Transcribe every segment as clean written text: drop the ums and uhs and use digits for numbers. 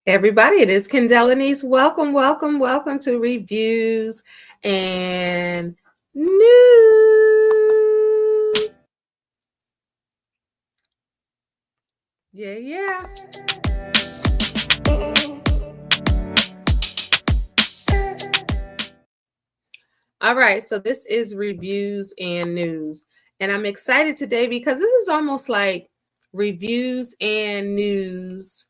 Everybody, it is Kendall Denise. Welcome, welcome, welcome to Reviews and News. Yeah. All right, so this is Reviews and News. And I'm excited today because this is almost like Reviews and News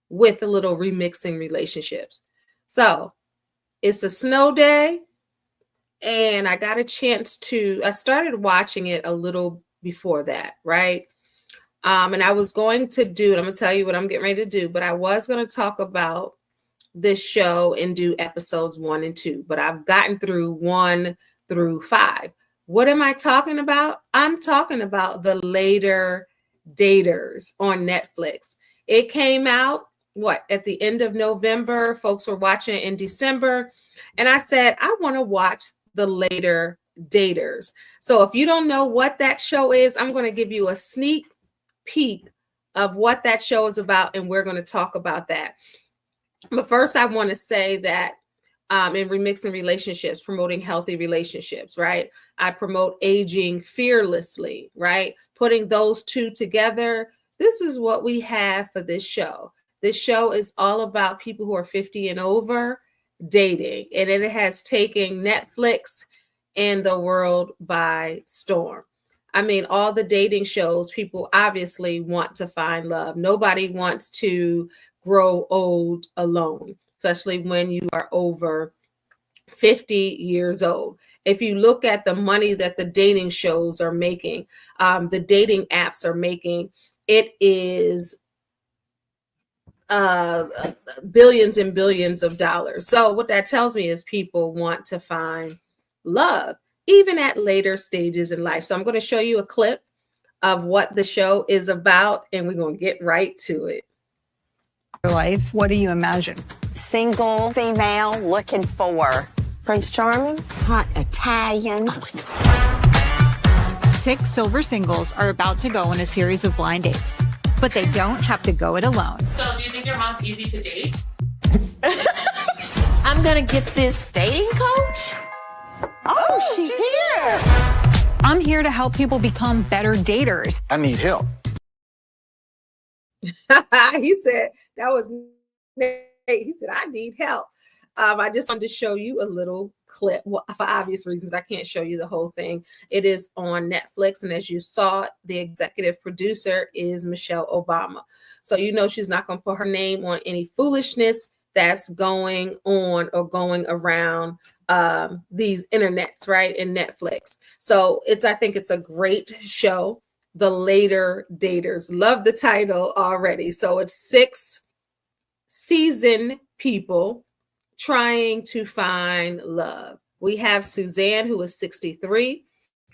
with a little remixing relationships. So it's a snow day. And I got a chance I started watching it a little before that, right? And I was going to I'm going to tell you what I'm getting ready to do, but I was going to talk about this show and do episodes 1 and 2, but I've gotten through 1 through 5. What am I talking about? I'm talking about The Later Daters on Netflix. It came out, at the end of November. Folks were watching it in December. And I said, I want to watch The Later Daters. So if you don't know what that show is, I'm going to give you a sneak peek of what that show is about, and we're going to talk about that. But first, I want to say that in Remixing Relationships, promoting healthy relationships, right? I promote aging fearlessly, right? Putting those two together. This is what we have for this show. This show is all about people who are 50 and over dating, and it has taken Netflix and the world by storm. I mean, all the dating shows, people obviously want to find love. Nobody wants to grow old alone, especially when you are over 50 years old. If you look at the money that the dating shows are making, the dating apps are making, it is billions and billions of dollars. So what that tells me is people want to find love, even at later stages in life. So I'm going to show you a clip of what the show is about, and we're going to get right to it. Life, what do you imagine? Single female looking for Prince Charming, hot Italian. 6 silver singles are about to go on a series of blind dates, but they don't have to go it alone. So do you think your mom's easy to date? I'm gonna get this dating coach. Oh, she's here. I'm here to help people become better daters. I need help. He said, that was Nate. He said, I need help. I just wanted to show you a little clip. Well, for obvious reasons, I can't show you the whole thing. It is on Netflix. And as you saw, the executive producer is Michelle Obama. So you know she's not going to put her name on any foolishness that's going on or going around these internets, right, in Netflix. So I think it's a great show. The Later Daters. Love the title already. So it's 6 seasoned people trying to find love. We have Suzanne, who is 63.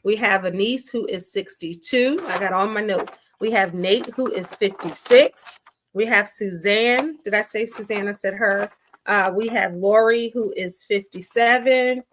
We have Anise, who is 62. I got all my notes. We have Nate, who is 56. We have Suzanne. Did I say Suzanne? I said her. We have Lori, who is 57.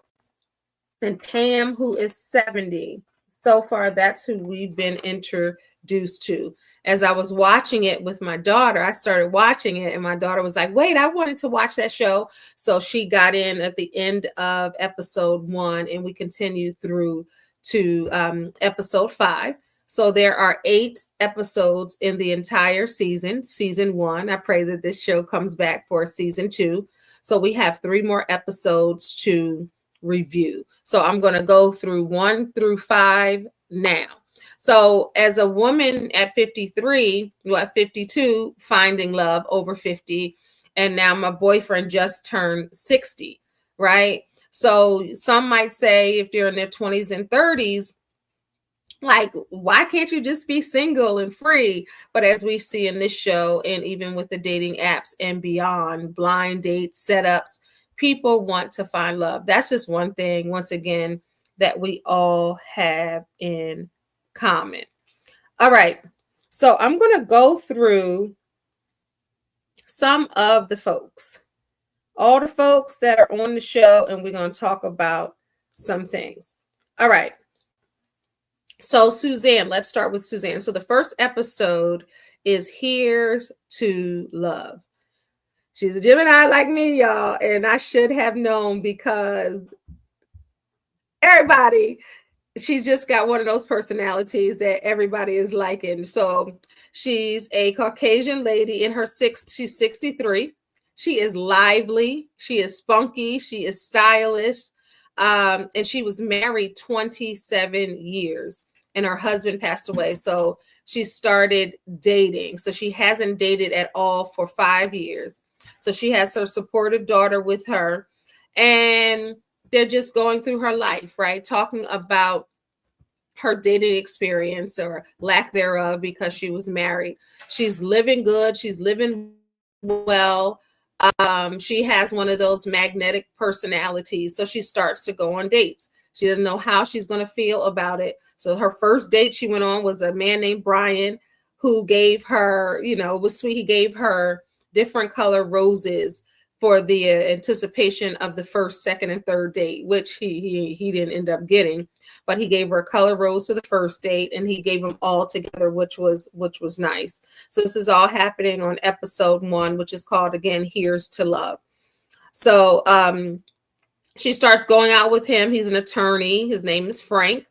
And Pam, who is 70. So far, that's who we've been introduced to. As I was watching it with my daughter, I started watching it, and my daughter was like, wait, I wanted to watch that show. So she got in at the end of episode 1, and we continued through to episode 5. So there are 8 episodes in the entire season 1. I pray that this show comes back for season 2. So we have 3 more episodes to review. So I'm going to go through 1 through 5 now. So as a woman at 53, at 52, finding love over 50, and now my boyfriend just turned 60, right? So some might say if they're in their 20s and 30s, like, why can't you just be single and free? But as we see in this show, and even with the dating apps and beyond, blind date setups, people want to find love. That's just one thing, once again, that we all have in common. All right. So I'm going to go through some of the folks, all the folks that are on the show, and we're going to talk about some things. All right. So Suzanne, let's start with Suzanne. So the first episode is Here's to Love. She's a Gemini like me, y'all. And I should have known because everybody, she's just got one of those personalities that everybody is liking. So she's a Caucasian lady in her she's 63. She is lively, she is spunky, she is stylish. And she was married 27 years and her husband passed away. So she started dating. So she hasn't dated at all for 5 years. So she has her supportive daughter with her. And they're just going through her life, right? Talking about her dating experience or lack thereof because she was married. She's living good. She's living well. She has one of those magnetic personalities. So she starts to go on dates. She doesn't know how she's going to feel about it. So her first date she went on was a man named Brian who gave her, it was sweet. He gave her different color roses for the anticipation of the first, second, and third date, which he didn't end up getting. But he gave her a color rose for the first date, and he gave them all together, which was nice. So this is all happening on episode 1, which is called, again, Here's to Love. So she starts going out with him. He's an attorney. His name is Frank.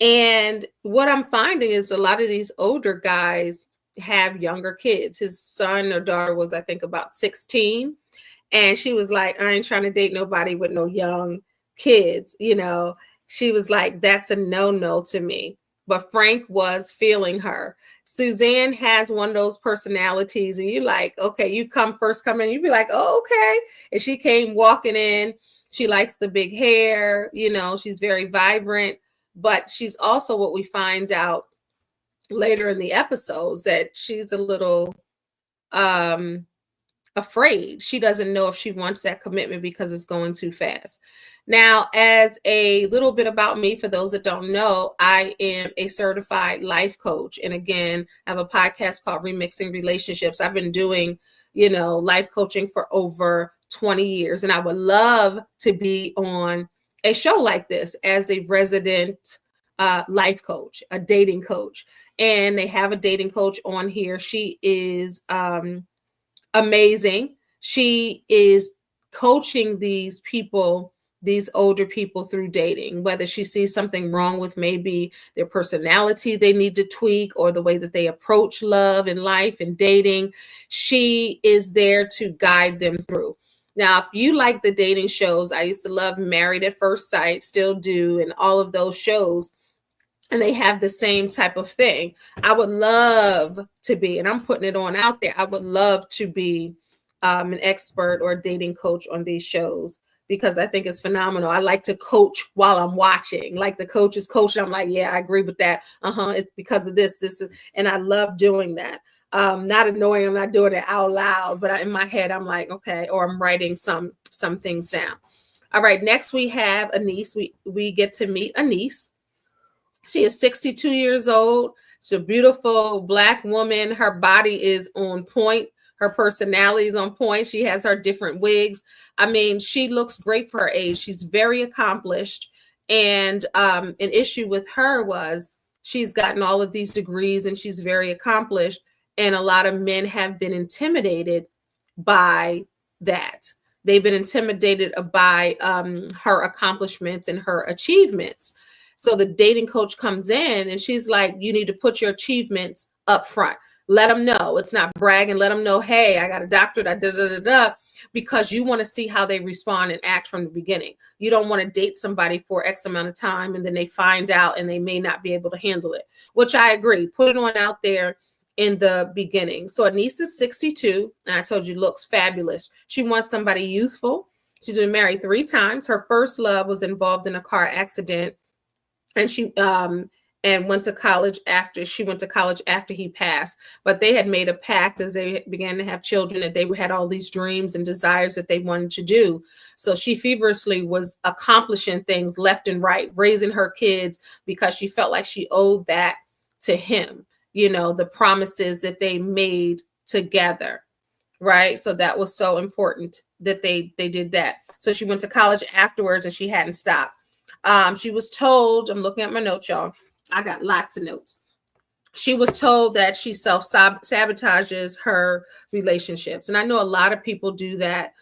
And what I'm finding is a lot of these older guys have younger kids. His son or daughter was, I think, about 16. And she was like, I ain't trying to date nobody with no young kids, She was like, that's a no-no to me. But Frank was feeling her. Suzanne has one of those personalities, and you like, okay, you come in, you be like, oh, okay. And she came walking in. She likes the big hair, she's very vibrant. But she's also, what we find out later in the episodes, that she's a little afraid. She doesn't know if she wants that commitment because it's going too fast. Now, as a little bit about me, for those that don't know, I am a certified life coach. And again, I have a podcast called Remixing Relationships. I've been doing, life coaching for over 20 years. And I would love to be on a show like this as a resident life coach, a dating coach. And they have a dating coach on here. She is amazing. She is coaching these people, these older people, through dating, whether she sees something wrong with maybe their personality they need to tweak, or the way that they approach love and life and dating. She is there to guide them through. Now, if you like the dating shows, I used to love Married at First Sight, still do, and all of those shows. And they have the same type of thing. I would love to be, and I'm putting it on out there, I would love to be an expert or a dating coach on these shows, because I think it's phenomenal. I like to coach while I'm watching. Like the coach is coaching, I'm like, yeah, I agree with that. It's because of this, and I love doing that. Not annoying, I'm not doing it out loud, but in my head, I'm like, okay, or I'm writing some things down. All right, next we have Anise. We get to meet Anise. She is 62 years old. She's a beautiful Black woman. Her body is on point. Her personality is on point. She has her different wigs. I mean, she looks great for her age. She's very accomplished. And an issue with her was she's gotten all of these degrees and she's very accomplished. And a lot of men have been intimidated by that. They've been intimidated by her accomplishments and her achievements. So the dating coach comes in and she's like, you need to put your achievements up front. Let them know. It's not bragging. Let them know, hey, I got a doctorate, because you want to see how they respond and act from the beginning. You don't want to date somebody for X amount of time and then they find out and they may not be able to handle it, which I agree. Put it on out there in the beginning. So Anise is 62, and I told you looks fabulous. She wants somebody youthful. She's been married 3 times. Her first love was involved in a car accident. And she went to college after he passed. But they had made a pact as they began to have children, that they had all these dreams and desires that they wanted to do. So she feverishly was accomplishing things left and right, raising her kids, because she felt like she owed that to him, the promises that they made together. Right. So that was so important that they did that. So she went to college afterwards and she hadn't stopped. She was told, I'm looking at my notes, y'all. I got lots of notes. she was told that she self-sabotages her relationships. And I know a lot of people do that,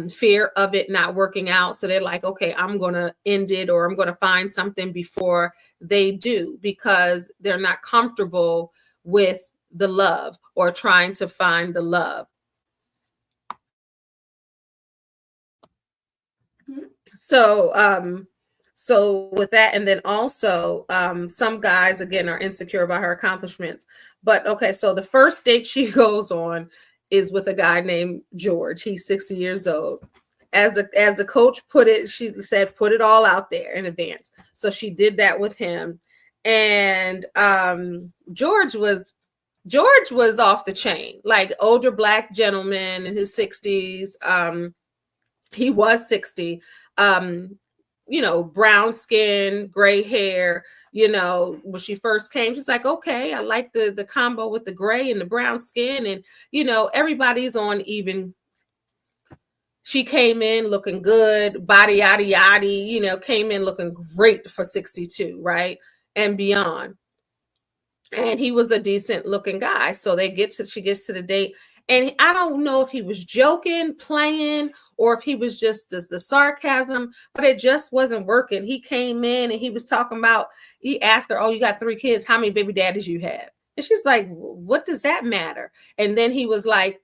fear of it not working out. So they're like, okay, I'm going to end it, or I'm going to find something before they do, because they're not comfortable with the love or trying to find the love. So with that, and then also some guys again are insecure about her accomplishments. But okay, so the first date she goes on is with a guy named George. He's 60 years old. As the coach put it, she said, put it all out there in advance. So she did that with him. And George was off the chain, like older Black gentleman in his 60s. He was 60. Brown skin, gray hair. When she first came, she's like, okay, I like the combo with the gray and the brown skin. And, everybody's on even. She came in looking good, body, yaddy, yaddy, came in looking great for 62, right? And beyond. And he was a decent looking guy. So she gets to the date. And I don't know if he was joking, playing, or if he was just the sarcasm, but it just wasn't working. He came in and he was talking about, he asked her, oh, you got 3 kids. How many baby daddies you have? And she's like, what does that matter? And then he was like,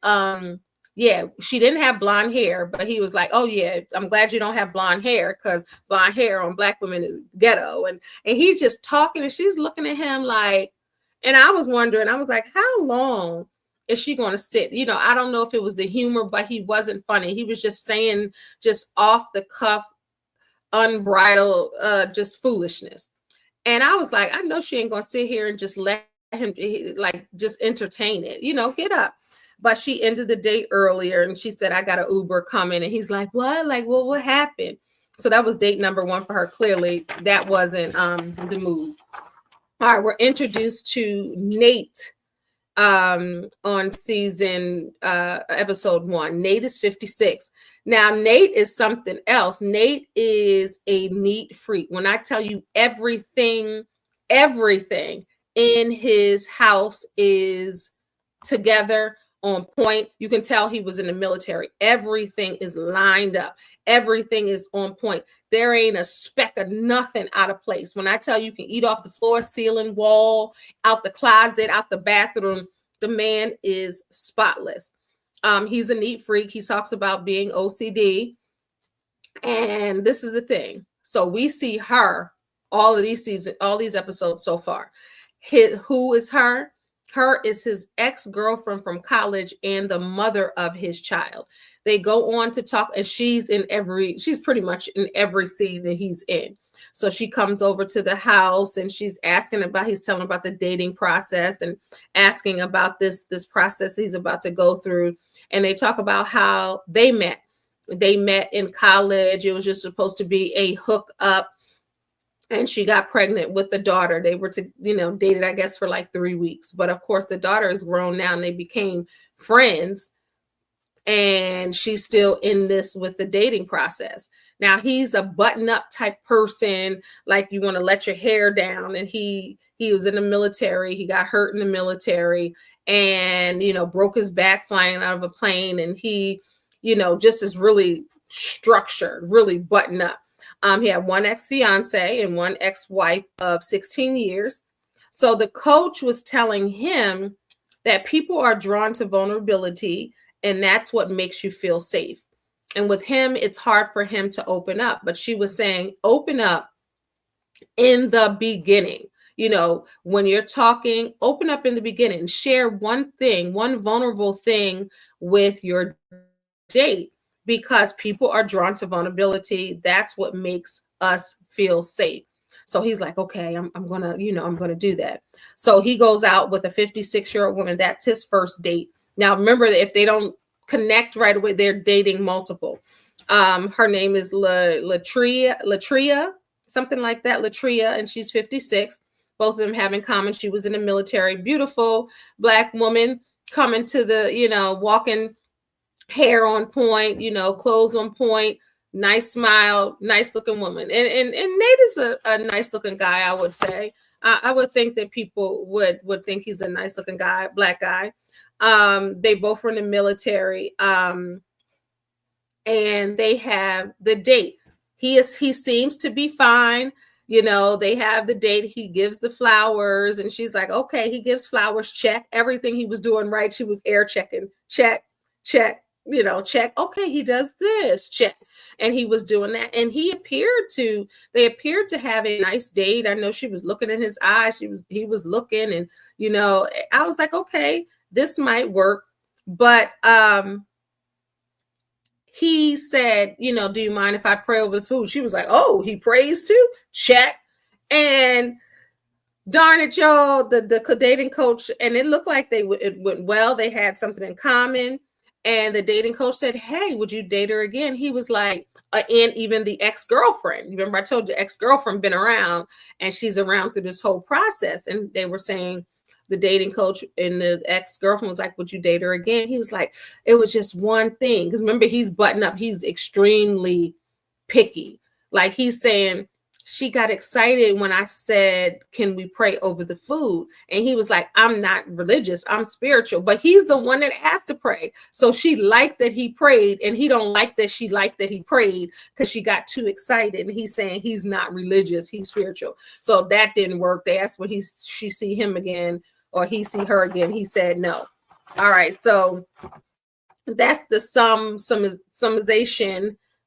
yeah, she didn't have blonde hair, but he was like, oh yeah, I'm glad you don't have blonde hair, because blonde hair on Black women is ghetto. And he's just talking, and she's looking at him like, and I was wondering, I was like, how long is she going to sit? I don't know if it was the humor, but he wasn't funny. He was just saying just off the cuff, unbridled, just foolishness. And I was like, I know she ain't going to sit here and just let him like just entertain it, get up. But she ended the date earlier, and she said, I got an Uber coming. And he's like, what? Like, well, what happened? So that was date number 1 for her. Clearly that wasn't the move. All right, we're introduced to Nate on season episode 1. Nate is 56. Now Nate is something else. Nate is a neat freak. When I tell you everything in his house is together, on point. You can tell he was in the military. Everything is lined up. Everything is on point. There ain't a speck of nothing out of place. When I tell you can eat off the floor, ceiling, wall, out the closet, out the bathroom, the man is spotless. He's a neat freak. He talks about being OCD. And this is the thing. So we see her all of these seasons, all these episodes so far. Who is her? Her is his ex-girlfriend from college and the mother of his child. They go on to talk, and she's pretty much in every scene that he's in. So she comes over to the house, and he's telling about the dating process and asking about this process he's about to go through. And they talk about how they met. They met in college. It was just supposed to be a hookup. And she got pregnant with the daughter. They were dated, I guess, for like 3 weeks. But of course, the daughter is grown now, and they became friends. And she's still in this with the dating process. Now, he's a button-up type person, like you want to let your hair down. And he was in the military. He got hurt in the military and, broke his back flying out of a plane. And he, just is really structured, really buttoned up. He had 1 ex-fiance and 1 ex-wife of 16 years. So the coach was telling him that people are drawn to vulnerability, and that's what makes you feel safe. And with him, it's hard for him to open up. But she was saying, open up in the beginning. When you're talking, open up in the beginning. Share one vulnerable thing with your date. Because people are drawn to vulnerability. That's what makes us feel safe. So he's like, okay, I'm gonna do that. So he goes out with a 56-year-old woman. That's his first date. Now, remember, if they don't connect right away, they're dating multiple. Her name is Latria, something like that, Latria, and she's 56. Both of them have in common she was in the military. Beautiful Black woman coming to the, walking, hair on point, clothes on point, nice smile, nice looking woman. And Nate is a nice looking guy, I would say. I would think that people would think he's a nice looking guy, black guy. They both were in the military. And they have the date. He seems to be fine. They have the date. He gives the flowers, and she's like, okay, he gives flowers, check. Everything he was doing right. She was air checking, check, check, check. Okay, he does this, check. And he was doing that. And they appeared to have a nice date. I know she was looking in his eyes. He was looking, and, I was like, okay, this might work. But, he said, do you mind if I pray over the food? She was like, oh, he prays too? Check. And darn it, y'all, the dating coach, and it looked like it went well. They had something in common. And the dating coach said, hey, would you date her again? He was like, and even the ex-girlfriend. Remember, I told you ex-girlfriend been around, and she's around through this whole process. And they were saying, the dating coach and the ex-girlfriend was like, would you date her again? He was like, it was just one thing. Because remember, he's buttoned up. He's extremely picky. Like, he's saying, she got excited when I said, can we pray over the food? And he was like, I'm not religious, I'm spiritual. But he's the one that asked to pray. So she liked that he prayed, and he don't like that she liked that he prayed, because she got too excited. And he's saying he's not religious, he's spiritual. So that didn't work. They asked when she see him again, or he see her again. He said no. All right, so that's the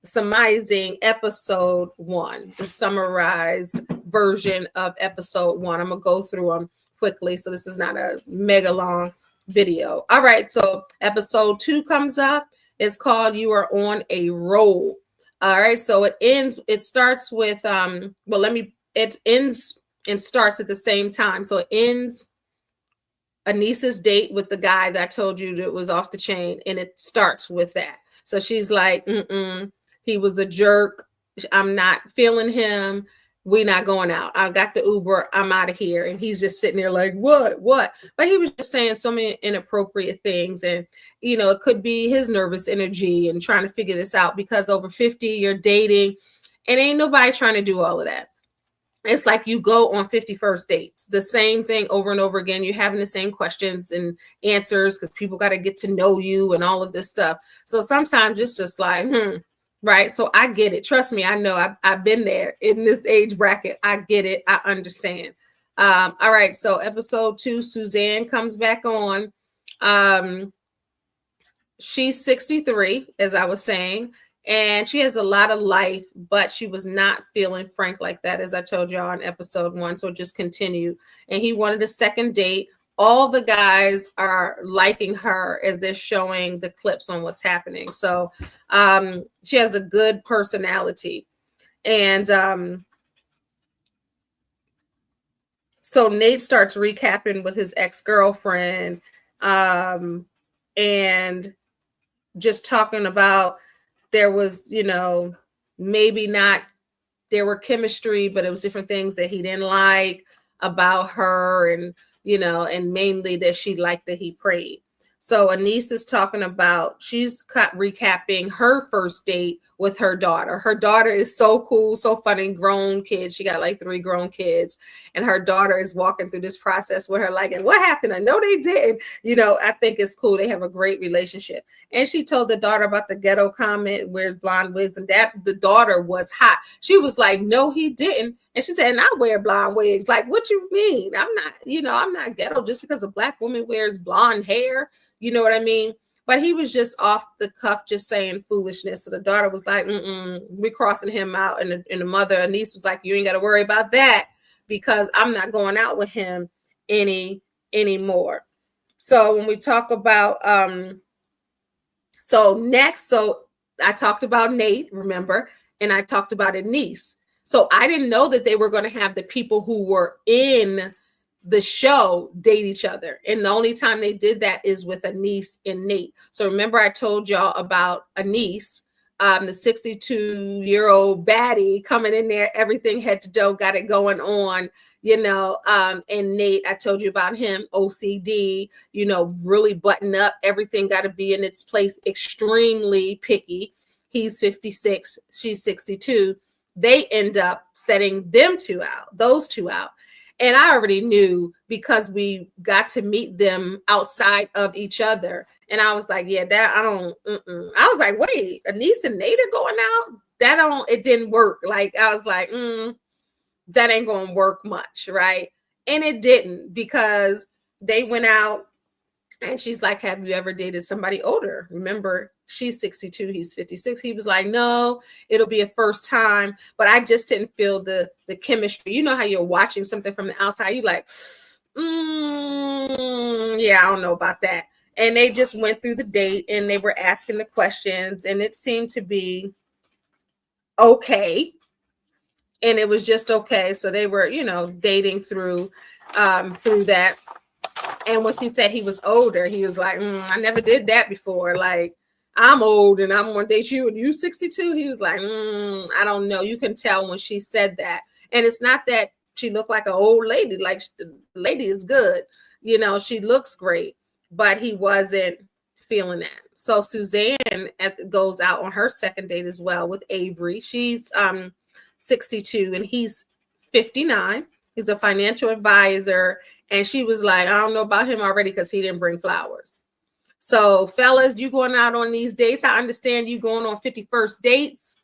summarizing episode 1, the summarized version of episode 1. I'm gonna go through them quickly, so this is not a mega long video. All right, so episode 2 comes up. It's called You Are on a Roll. All right, so it starts with it ends and starts at the same time. So it ends Anissa's date with the guy that I told you that was off the chain, and it starts with that. So she's like, he was a jerk. I'm not feeling him. We're not going out. I got the Uber. I'm out of here. And he's just sitting there like, what? But he was just saying so many inappropriate things. And, it could be his nervous energy and trying to figure this out, because over 50, you're dating, and ain't nobody trying to do all of that. It's like you go on 51st dates, the same thing over and over again. You're having the same questions and answers, because people got to get to know you and all of this stuff. So sometimes it's just like, right? So I get it. Trust me, I know I've been there in this age bracket. I get it. I understand. All right. So episode 2, Suzanne comes back on. She's 63, as I was saying. And she has a lot of life, but she was not feeling Frank like that, as I told y'all in episode 1. So just continue. And he wanted a second date. All the guys are liking her as they're showing the clips on what's happening. So she has a good personality. And so Nate starts recapping with his ex-girlfriend, and just talking about, there was, maybe not, there were chemistry, but it was different things that he didn't like about her, and, and mainly that she liked that he prayed. So Anise is talking about, she's recapping her first date with her daughter. Her daughter is so cool, so funny, grown kid. She got like 3 grown kids, and her daughter is walking through this process with her like, and what happened? I know they didn't. I think it's cool. They have a great relationship. And she told the daughter about the ghetto comment, wears blonde wigs, and that the daughter was hot. She was like, no, he didn't. And she said, and I wear blonde wigs. Like, what you mean? I'm not ghetto just because a black woman wears blonde hair. You know what I mean? But he was just off the cuff, just saying foolishness. So the daughter was like, we're crossing him out. And the mother, Anise, was like, you ain't got to worry about that, because I'm not going out with him anymore. So when we talk about, so I talked about Nate, remember, and I talked about Anise. So I didn't know that they were going to have the people who were in the show date each other. And the only time they did that is with Anise and Nate. So remember, I told y'all about Anise, the 62-year-old baddie coming in there, everything head to toe, got it going on, and Nate, I told you about him, OCD, really button up, everything got to be in its place, extremely picky. He's 56, she's 62. They end up setting those two out. And I already knew because we got to meet them outside of each other. And I was like, yeah, that I don't, I was like, wait, Anise and Nate are going out? It didn't work. Like, I was like, that ain't going to work much. Right. And it didn't, because they went out and she's like, have you ever dated somebody older? Remember, she's 62, he's 56. He was like, no, it'll be a first time. But I just didn't feel the chemistry. You know how you're watching something from the outside, you like, yeah, I don't know about that. And they just went through the date and they were asking the questions and it seemed to be okay. And it was just okay. So they were, dating through that. And when she said he was older, he was like, I never did that before. Like, I'm old and I'm going to date you and you 62. He was like, I don't know. You can tell when she said that. And it's not that she looked like an old lady. Like, the lady is good. She looks great, but he wasn't feeling that. So Suzanne goes out on her second date as well with Avery. She's 62 and he's 59. He's a financial advisor. And she was like, I don't know about him already because he didn't bring flowers. So fellas, you going out on these dates. I understand you going on 51st dates.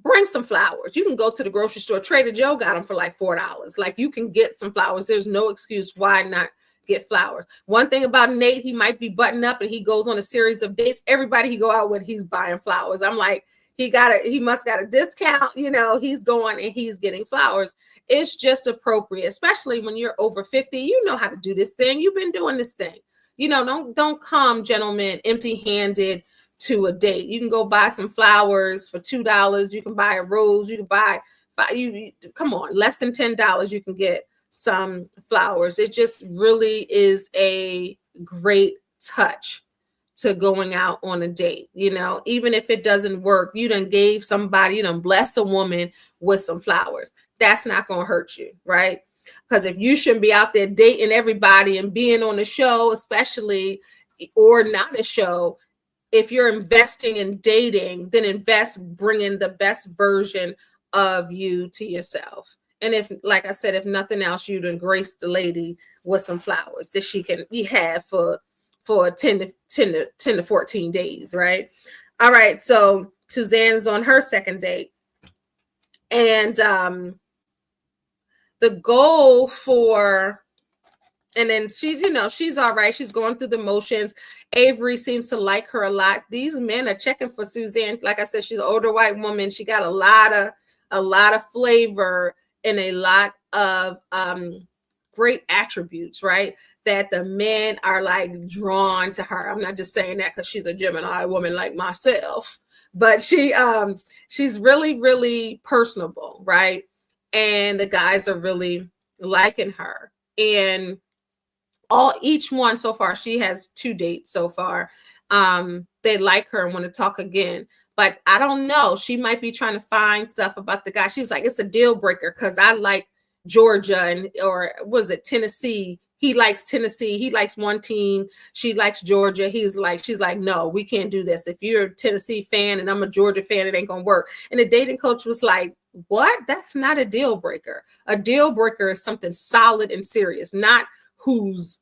Bring some flowers. You can go to the grocery store. Trader Joe got them for like $4. Like, you can get some flowers. There's no excuse why not get flowers. One thing about Nate, he might be buttoned up and he goes on a series of dates. Everybody he go out with, he's buying flowers. I'm like, he must got a discount. He's going and he's getting flowers. It's just appropriate, especially when you're over 50. You know how to do this thing. You've been doing this thing. Don't come, gentlemen, empty-handed to a date. You can go buy some flowers for $2. You can buy a rose. You can buy come on, less than $10. You can get some flowers. It just really is a great touch to going out on a date. Even if it doesn't work, you done gave somebody, you done blessed a woman with some flowers. That's not going to hurt you, right? Because if you shouldn't be out there dating everybody and being on a show, especially, or not a show, if you're investing in dating, then invest bringing the best version of you to yourself. And if, like I said, if nothing else, you'd embrace the lady with some flowers that you have for 10 to 14 days, right? All right, so Suzanne's on her second date. And the goal and then she's all right. She's going through the motions. Avery seems to like her a lot. These men are checking for Suzanne. Like I said, she's an older white woman. She got a lot of flavor and a lot of great attributes, right? That the men are like drawn to her. I'm not just saying that because she's a Gemini woman like myself, but she's really, really personable, right? And the guys are really liking her. And each one so far, she has 2 dates so far. They like her and want to talk again. But I don't know. She might be trying to find stuff about the guy. She was like, it's a deal breaker because I like Georgia or was it Tennessee? He likes Tennessee. He likes one team. She likes Georgia. She's like, no, we can't do this. If you're a Tennessee fan and I'm a Georgia fan, it ain't going to work. And the dating coach was like, what? That's not a deal breaker. A deal breaker is something solid and serious, not whose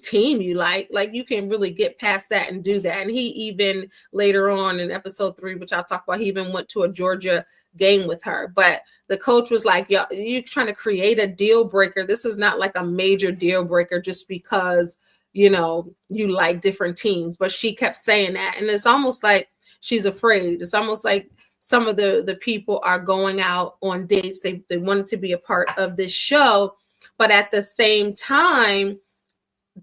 team you like. Like, you can really get past that and do that. And he even later on in episode 3, which I'll talk about, he even went to a Georgia game with her. But the coach was like, yo, you're trying to create a deal breaker. This is not like a major deal breaker just because, you like different teams. But she kept saying that. And it's almost like she's afraid. It's almost like some of the people are going out on dates. They wanted to be a part of this show. But at the same time,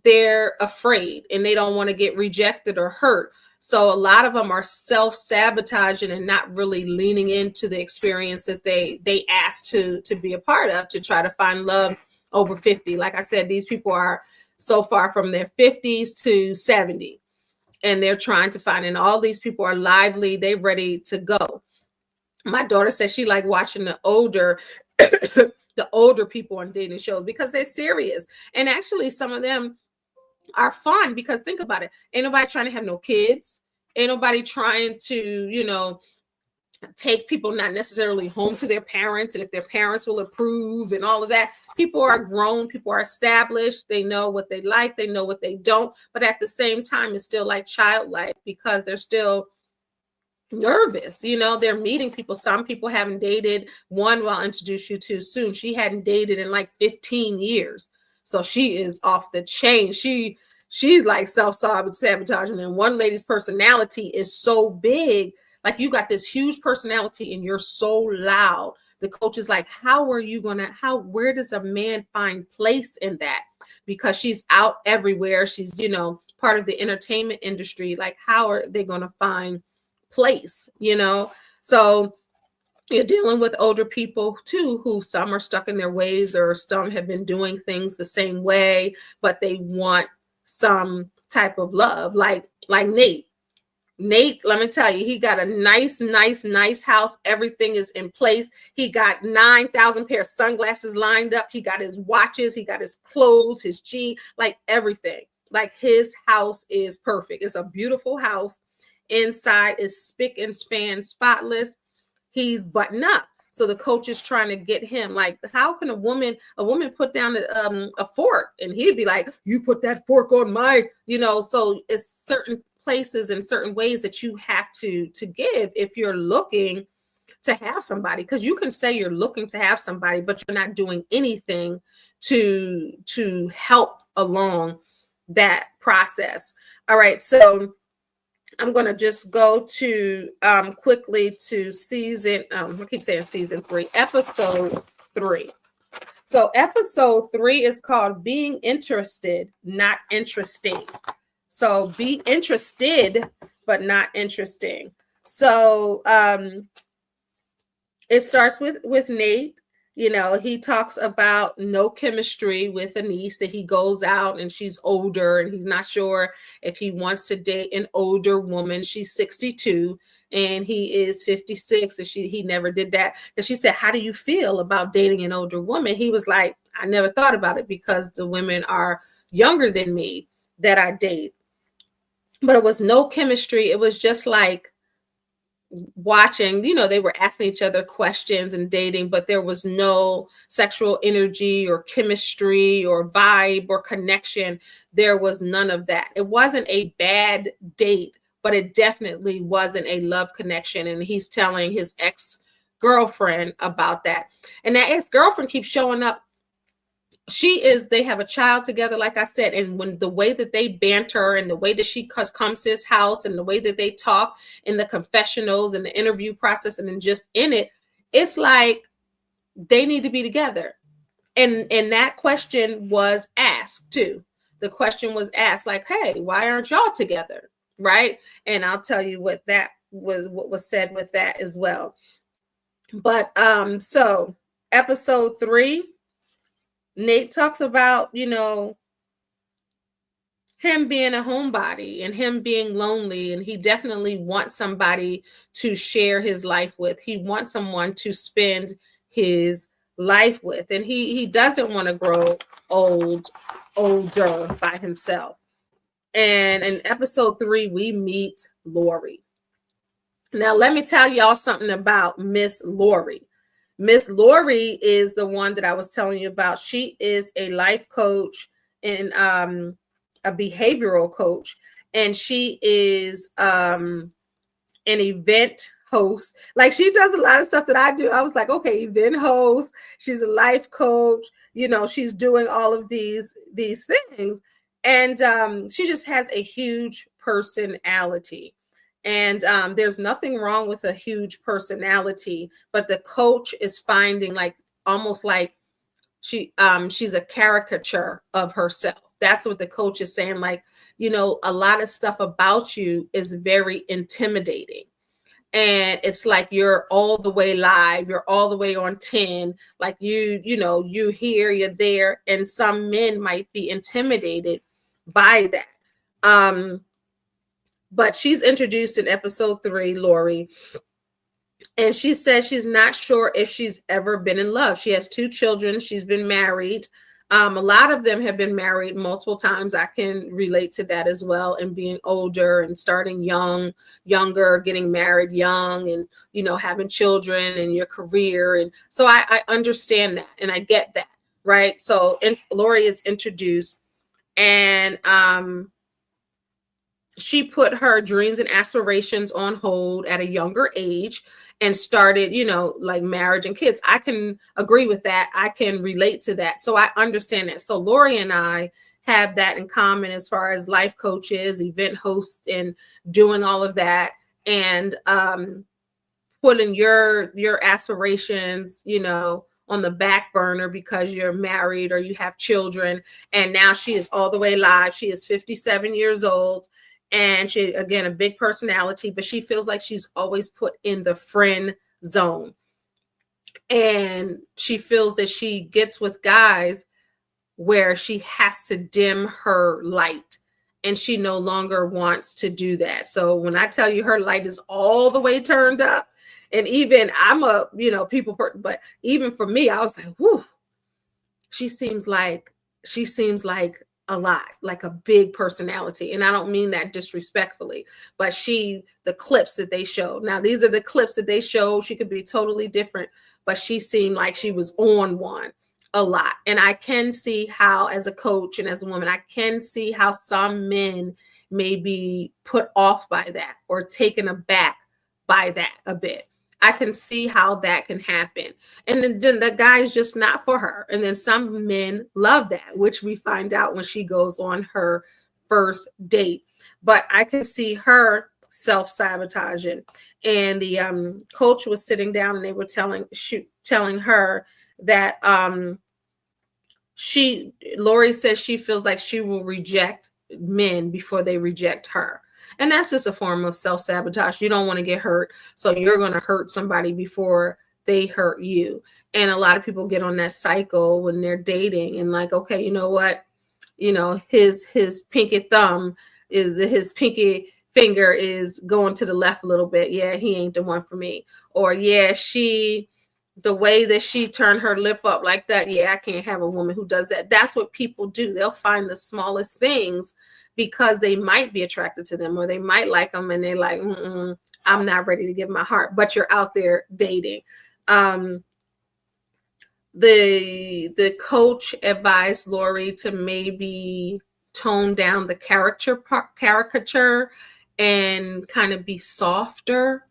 they're afraid and they don't want to get rejected or hurt. So a lot of them are self-sabotaging and not really leaning into the experience that they asked to be a part of, to try to find love over 50. Like I said, these people are so far from their 50s to 70 and they're trying to find, and all these people are lively. They're ready to go. My daughter says she like watching the older people on dating shows because they're serious. And actually some of them are fun because think about it. Ain't nobody trying to have no kids. Ain't nobody trying to, take people not necessarily home to their parents, and if their parents will approve and all of that. People are grown, people are established, they know what they like, they know what they don't, but at the same time it's still like childlike because they're still nervous. You know, they're meeting people. Some people haven't dated. One, well, I'll introduce you to soon, she hadn't dated in like 15 years, so she is off the chain. She's like self-sabotaging, and one lady's personality is so big. Like, you got this huge personality and you're so loud. The coach is like, where does a man find place in that? Because she's out everywhere. She's, you know, part of the entertainment industry. Like, how are they going to find place, you know? So you're dealing with older people too, who some are stuck in their ways, or some have been doing things the same way, but they want some type of love. Like Nate, let me tell you, he got a nice house. Everything is in place. He got 9,000 pair of sunglasses lined up. He got his watches. He got his clothes, his jeans, like everything. Like, his house is perfect. It's a beautiful house. Inside is spick and span, spotless. He's buttoned up. So the coach is trying to get him, like, how can a woman put down a fork? And he'd be like, you put that fork on my, you know. So it's certain places and certain ways that you have to give if you're looking to have somebody, because you can say you're looking to have somebody, but you're not doing anything to help along that process. All right, so I'm going to just go to quickly to season 3, episode 3. So episode 3 is called Being Interested, Not Interesting. So be interested, but not interesting. So it starts with Nate. You know, he talks about no chemistry with a niece, that he goes out and she's older and he's not sure if he wants to date an older woman. She's 62 and he is 56, and he never did that. And she said, how do you feel about dating an older woman? He was like, I never thought about it because the women are younger than me that I date. But it was no chemistry. It was just like watching, you know, they were asking each other questions and dating, but there was no sexual energy or chemistry or vibe or connection. There was none of that. It wasn't a bad date, but it definitely wasn't a love connection. And he's telling his ex-girlfriend about that. And that ex-girlfriend keeps showing up. They have a child together, like I said, and when the way that they banter and the way that she comes to his house and the way that they talk in the confessionals and the interview process and then just in it, it's like they need to be together. And that question was asked too. The question was asked, like, hey, why aren't y'all together? Right? And I'll tell you what was said with that as well. But so episode 3, Nate talks about, you know, him being a homebody and him being lonely, and he definitely wants somebody to share his life with. He wants someone to spend his life with, and he doesn't want to grow older by himself. And in episode 3, we meet Lori. Now, let me tell y'all something about Miss Lori. Miss Lori is the one that I was telling you about. She is a life coach and a behavioral coach, and she is an event host. Like, she does a lot of stuff that I do. I was like, okay, event host. She's a life coach. You know, she's doing all of these things, and she just has a huge personality. And there's nothing wrong with a huge personality, but the coach is finding, like, almost like she's a caricature of herself. That's what the coach is saying. Like, you know, a lot of stuff about you is very intimidating. And it's like you're all the way live, you're all the way on 10, like you know, you here, you're there. And some men might be intimidated by that. But she's introduced in episode 3, Lori, and she says she's not sure if she's ever been in love. She has 2 children. She's been married. A lot of them have been married multiple times. I can relate to that as well. And being older and starting younger, getting married young, and, you know, having children and your career. And so I understand that and I get that. Right. So Lori is introduced, and she put her dreams and aspirations on hold at a younger age and started, you know, like marriage and kids. I can agree with that. I can relate to that. So I understand that. So Lori and I have that in common as far as life coaches, event hosts, and doing all of that. And putting your aspirations, you know, on the back burner because you're married or you have children. And now she is all the way live. She is 57 years old. And she, again, a big personality, but she feels like she's always put in the friend zone. And she feels that she gets with guys where she has to dim her light. And she no longer wants to do that. So when I tell you her light is all the way turned up, and even I'm a, you know, people, but even for me, I was like, whoo, she seems like a lot, like a big personality. And I don't mean that disrespectfully, but the clips that they showed. Now, these are the clips that they showed. She could be totally different, but she seemed like she was on one a lot. And I can see how, as a coach and as a woman, I can see how some men may be put off by that or taken aback by that a bit. I can see how that can happen. And then the guy is just not for her. And then some men love that, which we find out when she goes on her first date. But I can see her self-sabotaging. And the coach was sitting down and they were telling her that Lori says she feels like she will reject men before they reject her. And that's just a form of self-sabotage. You don't want to get hurt, so you're going to hurt somebody before they hurt you. And a lot of people get on that cycle when they're dating and like, okay, you know what? You know, his pinky finger is going to the left a little bit. Yeah, he ain't the one for me. Or yeah, the way that she turned her lip up like that. Yeah, I can't have a woman who does that. That's what people do. They'll find the smallest things because they might be attracted to them or they might like them and they're like, I'm not ready to give my heart, but you're out there dating. The coach advised Lori to maybe tone down the caricature and kind of be softer.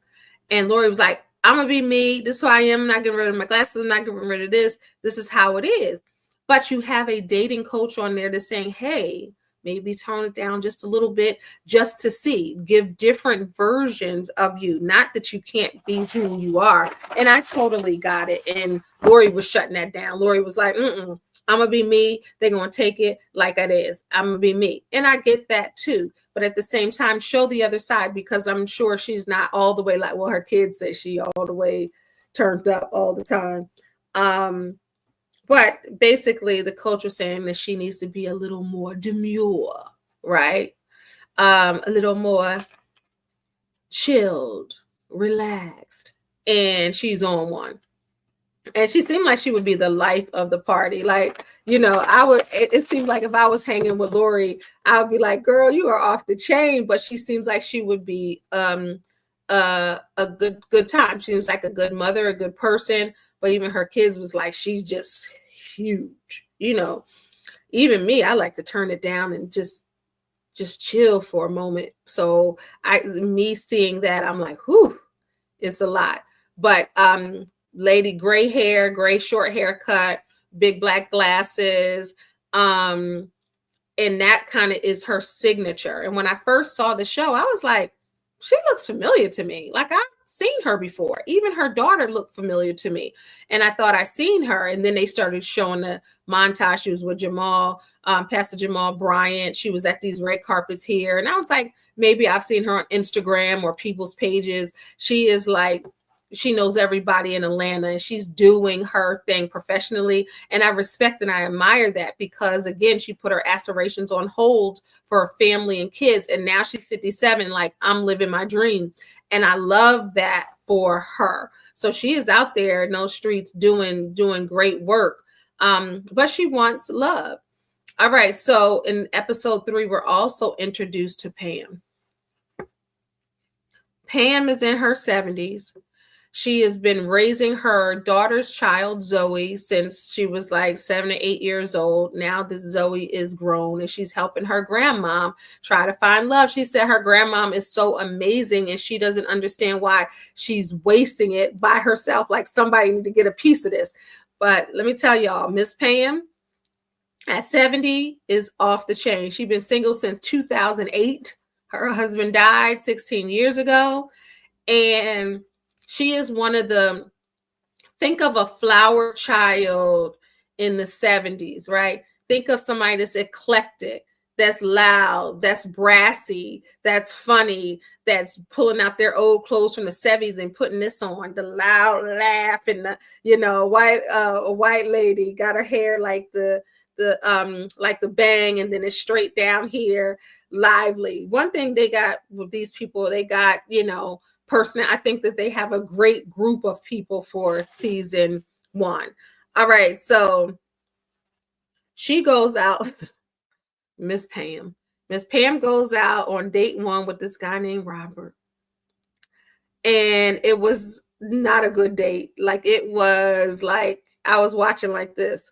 And Lori was like, I'm going to be me. This is who I am. I'm not getting rid of my glasses. I'm not getting rid of this. This is how it is. But you have a dating coach on there that's saying, hey, maybe tone it down just a little bit just to see, give different versions of you. Not that you can't be who you are. And I totally got it. And Lori was shutting that down. Lori was like, I'm going to be me. They're going to take it like it is. I'm going to be me. And I get that too. But at the same time, show the other side, because I'm sure she's not all the way like, well, her kids say she all the way turned up all the time. But basically, the coach was saying that she needs to be a little more demure, right? A little more chilled, relaxed. And she's on one. And she seemed like she would be the life of the party. Like, you know, it seemed like if I was hanging with Lori, I would be like, girl, you are off the chain. But she seems like she would be a good time. She seems like a good mother, a good person. But even her kids was like, she's just huge. You know, even me, I like to turn it down and just chill for a moment. So me seeing that, I'm like, whew, it's a lot. But lady, gray short haircut, big black glasses. And that kind of is her signature. And when I first saw the show, I was like, she looks familiar to me. Like I've seen her before. Even her daughter looked familiar to me. And I thought I seen her. And then they started showing the montage. She was with Jamal, Pastor Jamal Bryant. She was at these red carpets here. And I was like, maybe I've seen her on Instagram or people's pages. She is like, she knows everybody in Atlanta and she's doing her thing professionally. And I respect and I admire that because, again, she put her aspirations on hold for her family and kids. And now she's 57, like, I'm living my dream. And I love that for her. So she is out there in those streets doing great work. But she wants love. All right. So in episode 3, we're also introduced to Pam. Pam is in her 70s. She has been raising her daughter's child, Zoe, since she was like 7 or 8 years old. Now this Zoe is grown and she's helping her grandmom try to find love. She said her grandmom is so amazing and she doesn't understand why she's wasting it by herself. Like somebody need to get a piece of this. But let me tell y'all, Miss Pam at 70 is off the chain. She's been single since 2008. Her husband died 16 years ago. And she is one of the, think of a flower child in the 70s, right? Think of somebody that's eclectic, that's loud, that's brassy, that's funny, that's pulling out their old clothes from the 70s and putting this on, the loud laugh and the, a white lady got her hair like the bang and then it's straight down here, lively. One thing they got with these people, they got, person. I think that they have a great group of people for season 1. All right, so she goes out. Miss Pam goes out on date 1 with this guy named Robert, and it was not a good date. Like it was like I was watching like this.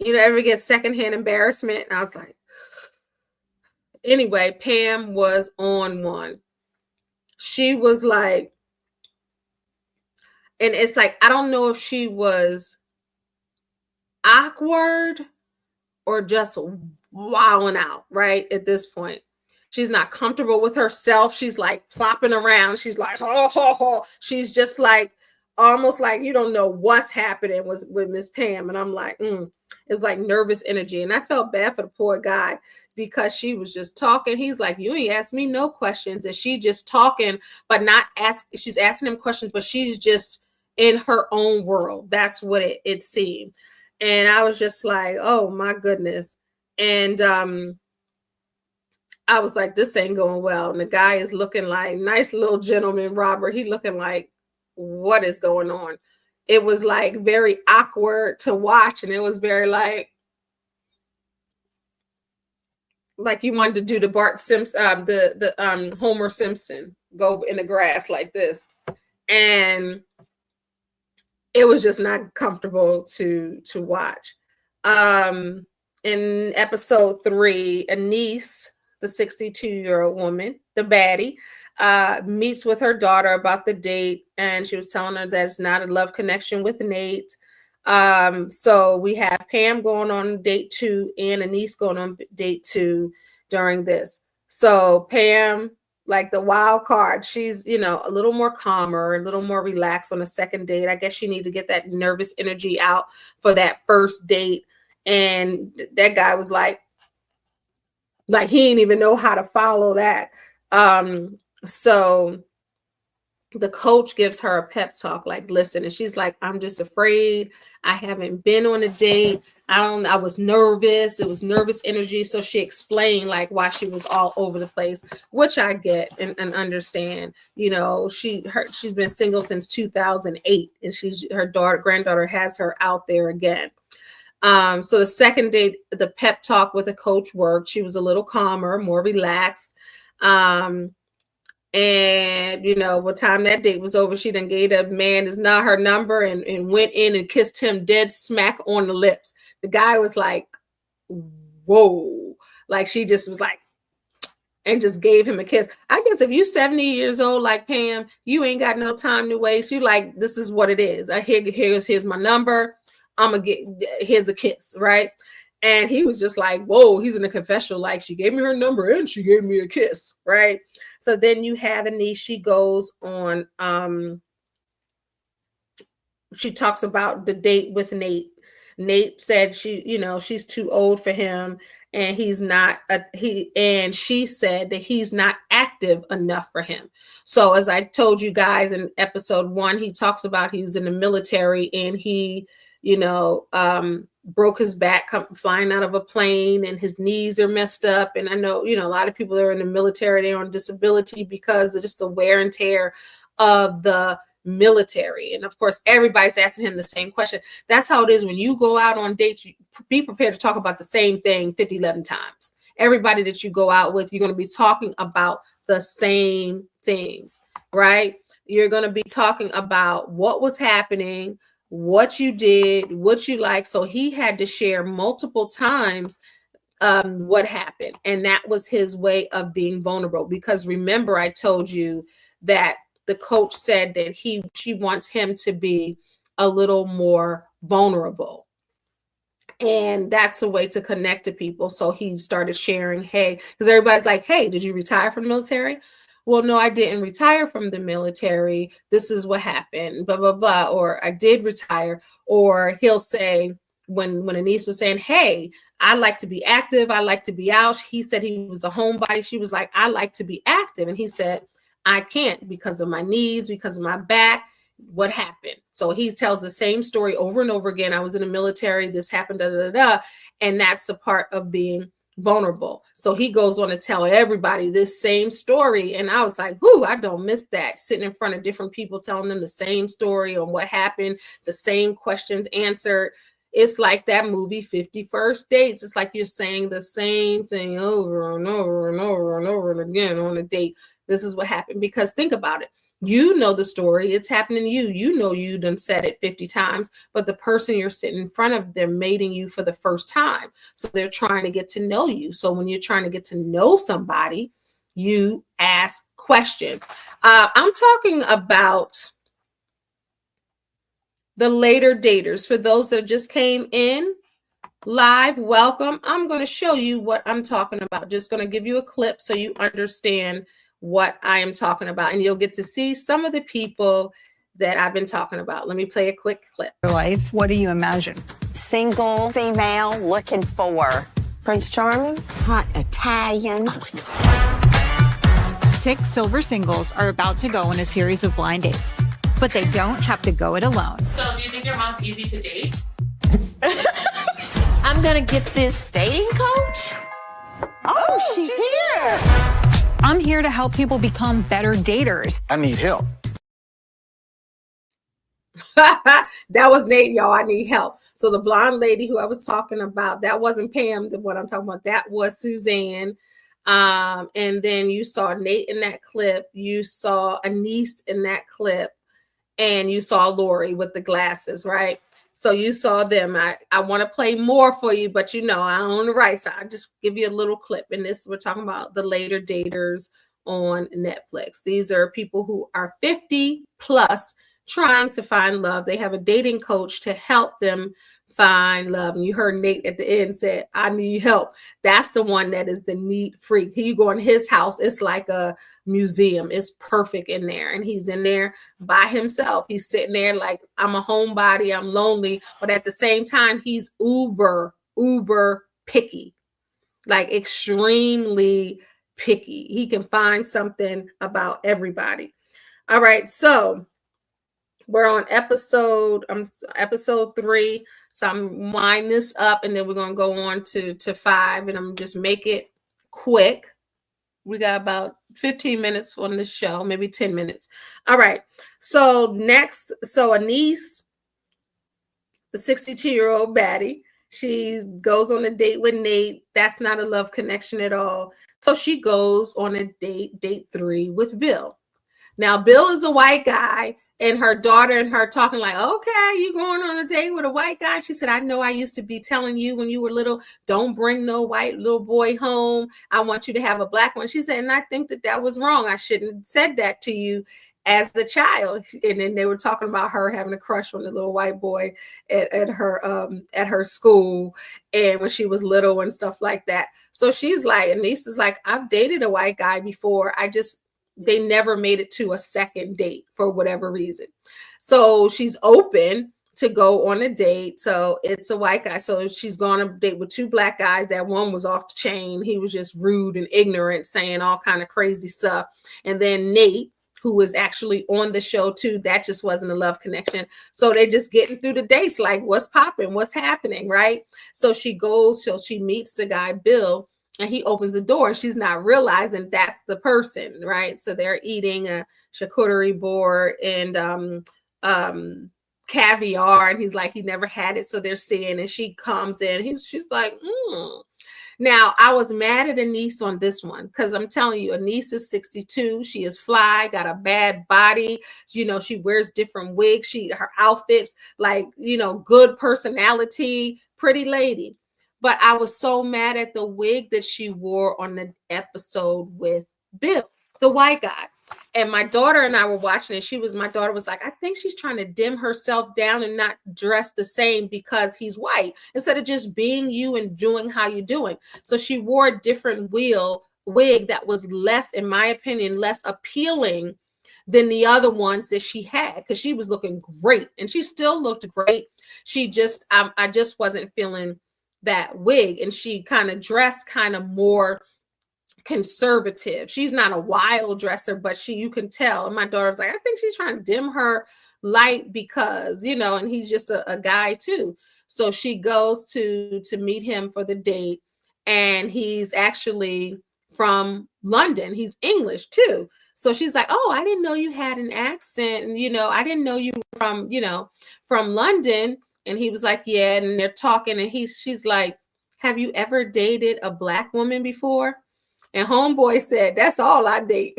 Ever get secondhand embarrassment? And I was like, anyway, Pam was on one. She was like, and it's like, I don't know if she was awkward or just wilding out, right? At this point, she's not comfortable with herself. She's like plopping around. She's like, oh. She's just like, almost like you don't know what's happening with Miss Pam. And I'm like, it's like nervous energy. And I felt bad for the poor guy because she was just talking. He's like, you ain't asked me no questions. And she just talking, but not she's asking him questions, but she's just in her own world. That's what it seemed. And I was just like, oh my goodness. And I was like, this ain't going well. And the guy is looking like nice little gentleman, Robert. He looking like, what is going on? It was like very awkward to watch. And it was very like you wanted to do the Bart Simpson, the Homer Simpson, go in the grass like this. And it was just not comfortable to watch. In episode 3, Anise, the 62-year-old woman, the baddie, meets with her daughter about the date, and she was telling her that it's not a love connection with Nate. So we have Pam going on date 2 and Anise going on date 2 during this. So Pam, like the wild card, she's, a little more calmer, a little more relaxed on the second date. I guess she needed to get that nervous energy out for that first date. And that guy was like he didn't even know how to follow that. So the coach gives her a pep talk, like, listen, and she's like, I'm just afraid. I haven't been on a date. I was nervous. It was nervous energy. So she explained like why she was all over the place, which I get and understand. She's been single since 2008, and her granddaughter has her out there again. So the second date, the pep talk with the coach worked. She was a little calmer, more relaxed. And what time that date was over, she done gave the man is not her number and went in and kissed him dead smack on the lips. The guy was like, whoa, like she just was like, and just gave him a kiss. I guess if you 70 years old like Pam, you ain't got no time to waste. You like, this is what it is. Here's my number. Here's a kiss, right? And he was just like, whoa, he's in a confessional. Like, she gave me her number and she gave me a kiss, right? So then you have Anise. She goes on, she talks about the date with Nate. Nate said she's too old for him, and he's not and she said that he's not active enough for him. So as I told you guys in episode 1, he talks about he was in the military and he broke his back flying out of a plane, and his knees are messed up. And I know, a lot of people that are in the military, they're on disability because of just the wear and tear of the military. And of course, everybody's asking him the same question. That's how it is when you go out on dates. You be prepared to talk about the same thing 11 times. Everybody that you go out with, you're going to be talking about the same things, right? You're going to be talking about what was happening, what you did, what you like. So he had to share multiple times what happened. And that was his way of being vulnerable. Because remember, I told you that the coach said that she wants him to be a little more vulnerable. And that's a way to connect to people. So he started sharing, hey, because everybody's like, hey, did you retire from the military? Well, no, I didn't retire from the military. This is what happened, blah, blah, blah. Or I did retire. Or he'll say, when Anise was saying, hey, I like to be active, I like to be out. He said he was a homebody. She was like, I like to be active. And he said, I can't because of my knees, because of my back. What happened? So he tells the same story over and over again. I was in the military, this happened, da, da, da, da. And that's the part of being vulnerable. So he goes on to tell everybody this same story. And I was like, whoo, I don't miss that. Sitting in front of different people, telling them the same story on what happened, the same questions answered. It's like that movie 50 First Dates. It's like you're saying the same thing over and over and over and over and again on a date. This is what happened. Because think about it. You know the story. It's happening to you. You know you done said it 50 times, but the person you're sitting in front of, they're mating you for the first time. So they're trying to get to know you. So when you're trying to get to know somebody, you ask questions. I'm talking about the later daters. For those that just came in live, welcome. I'm going to show you what I'm talking about. Just going to give you a clip so you understand what I am talking about, and you'll get to see some of the people that I've been talking about. Let me play a quick clip. Your life, what do you imagine? Single female looking for Prince Charming, hot Italian. 6 silver singles are about to go on a series of blind dates, but they don't have to go it alone. So do you think your mom's easy to date? I'm gonna get this dating coach. Oh, she's here. I'm here to help people become better daters. I need help. That was Nate, y'all. I need help. So the blonde lady who I was talking about, that wasn't Pam, the one I'm talking about. That was Suzanne. And then you saw Nate in that clip. You saw Anise in that clip. And you saw Lori with the glasses, right? So you saw them. I want to play more for you, but I'm on the right side. I'll just give you a little clip. And this, we're talking about the later daters on Netflix. These are people who are 50 plus trying to find love. They have a dating coach to help them find love. And you heard Nate at the end said, I need help. That's the one that is the neat freak. You go in his house, it's like a museum. It's perfect in there. And he's in there by himself. He's sitting there like, I'm a homebody, I'm lonely. But at the same time, he's uber picky, like extremely picky. He can find something about everybody. All right, so we're on episode 3. So I'm winding this up, and then we're going to go on to 5, and I'm just make it quick. We got about 15 minutes on the show, maybe 10 minutes. All right. So next, Anise, the 62-year-old baddie, she goes on a date with Nate. That's not a love connection at all. So she goes on a date 3 with Bill. Now, Bill is a white guy. And her daughter and her talking like, okay, you going on a date with a white guy? She said, I know I used to be telling you when you were little, don't bring no white little boy home. I want you to have a black one. She said, and I think that was wrong. I shouldn't have said that to you as a child. And then they were talking about her having a crush on the little white boy at her school, and when she was little and stuff like that. So she's like, Anise is like, I've dated a white guy before. They never made it to a second date for whatever reason. So she's open to go on a date. So it's a white guy. So she's gone on a date with 2 black guys. That one was off the chain. He was just rude and ignorant, saying all kind of crazy stuff. And then Nate, who was actually on the show too, that just wasn't a love connection. So they're just getting through the dates, like what's popping, what's happening, right? So she meets the guy, Bill. And he opens the door and she's not realizing that's the person, right? So they're eating a charcuterie board and caviar, and he's like, he never had it. So they're seeing, and she comes in. She's like, Now, I was mad at Anise on this one because I'm telling you, Anise is 62. She is fly, got a bad body. You know, she wears different wigs. Her outfits, like, you know, good personality, pretty lady. But I was so mad at the wig that she wore on the episode with Bill, the white guy. And my daughter and I were watching it. My daughter was like, I think she's trying to dim herself down and not dress the same because he's white, instead of just being you and doing how you're doing. So she wore a different wig that was less, in my opinion, less appealing than the other ones that she had, because she was looking great and she still looked great. She just, I just wasn't feeling that wig, and she kind of dressed kind of more conservative. She's not a wild dresser, but you can tell. And my daughter was like, I think she's trying to dim her light because, you know, and he's just a guy too. So she goes to meet him for the date, and he's actually from London. He's English too. So she's like, oh, I didn't know you had an accent. And, you know, I didn't know you were from, you know, from London. And he was like, yeah. And they're talking, and she's like, have you ever dated a Black woman before? And homeboy said, that's all I date.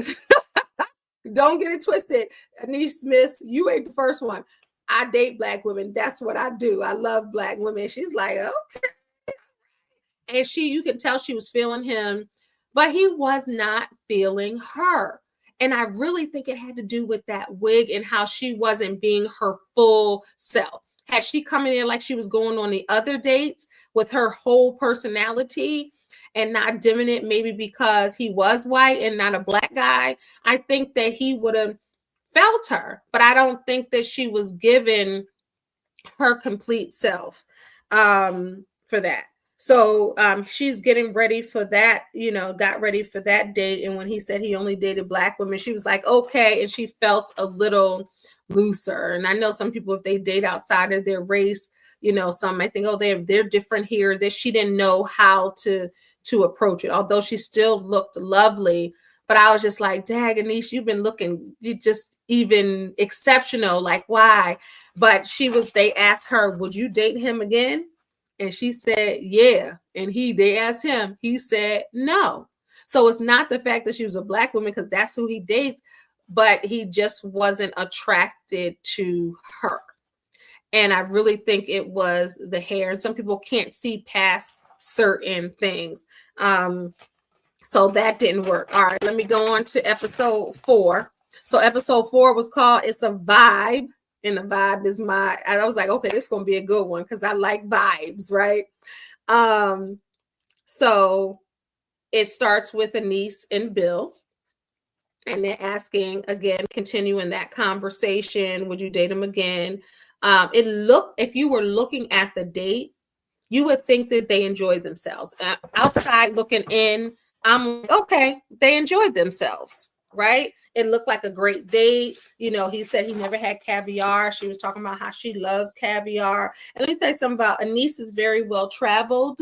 Don't get it twisted. Anise Smith, you ain't the first one. I date Black women. That's what I do. I love Black women. She's like, okay. And you can tell she was feeling him, but he was not feeling her. And I really think it had to do with that wig and how she wasn't being her full self. Had she come in there like she was going on the other dates with her whole personality and not dimming it, maybe because he was white and not a Black guy, I think that he would have felt her. But I don't think that she was given her complete self for that. So she's getting ready for that, you know, got ready for that date. And when he said he only dated Black women, she was like, okay. And she felt a little looser. And I know some people, if they date outside of their race, you know, some might think, oh, they're different here, that she didn't know how to approach it, although she still looked lovely. But I was just like, dag, Anise, you've been looking, you just even exceptional. Like, why? But they asked her, would you date him again? And she said, yeah. And they asked him, he said, no. So it's not the fact that she was a Black woman, because that's who he dates, but he just wasn't attracted to her. And I really think it was the hair. And some people can't see past certain things. So that didn't work. All right, let me go on to episode 4. So episode 4 was called It's a Vibe. And the vibe is I was like, okay, this is going to be a good one because I like vibes, right? So it starts with Anise and Bill. And they're asking, again, continuing that conversation, would you date him again? If you were looking at the date, you would think that they enjoyed themselves. Outside looking in, I'm like, okay, they enjoyed themselves, right? It looked like a great date. You know, he said he never had caviar. She was talking about how she loves caviar. And let me tell you something about Anise is very well traveled.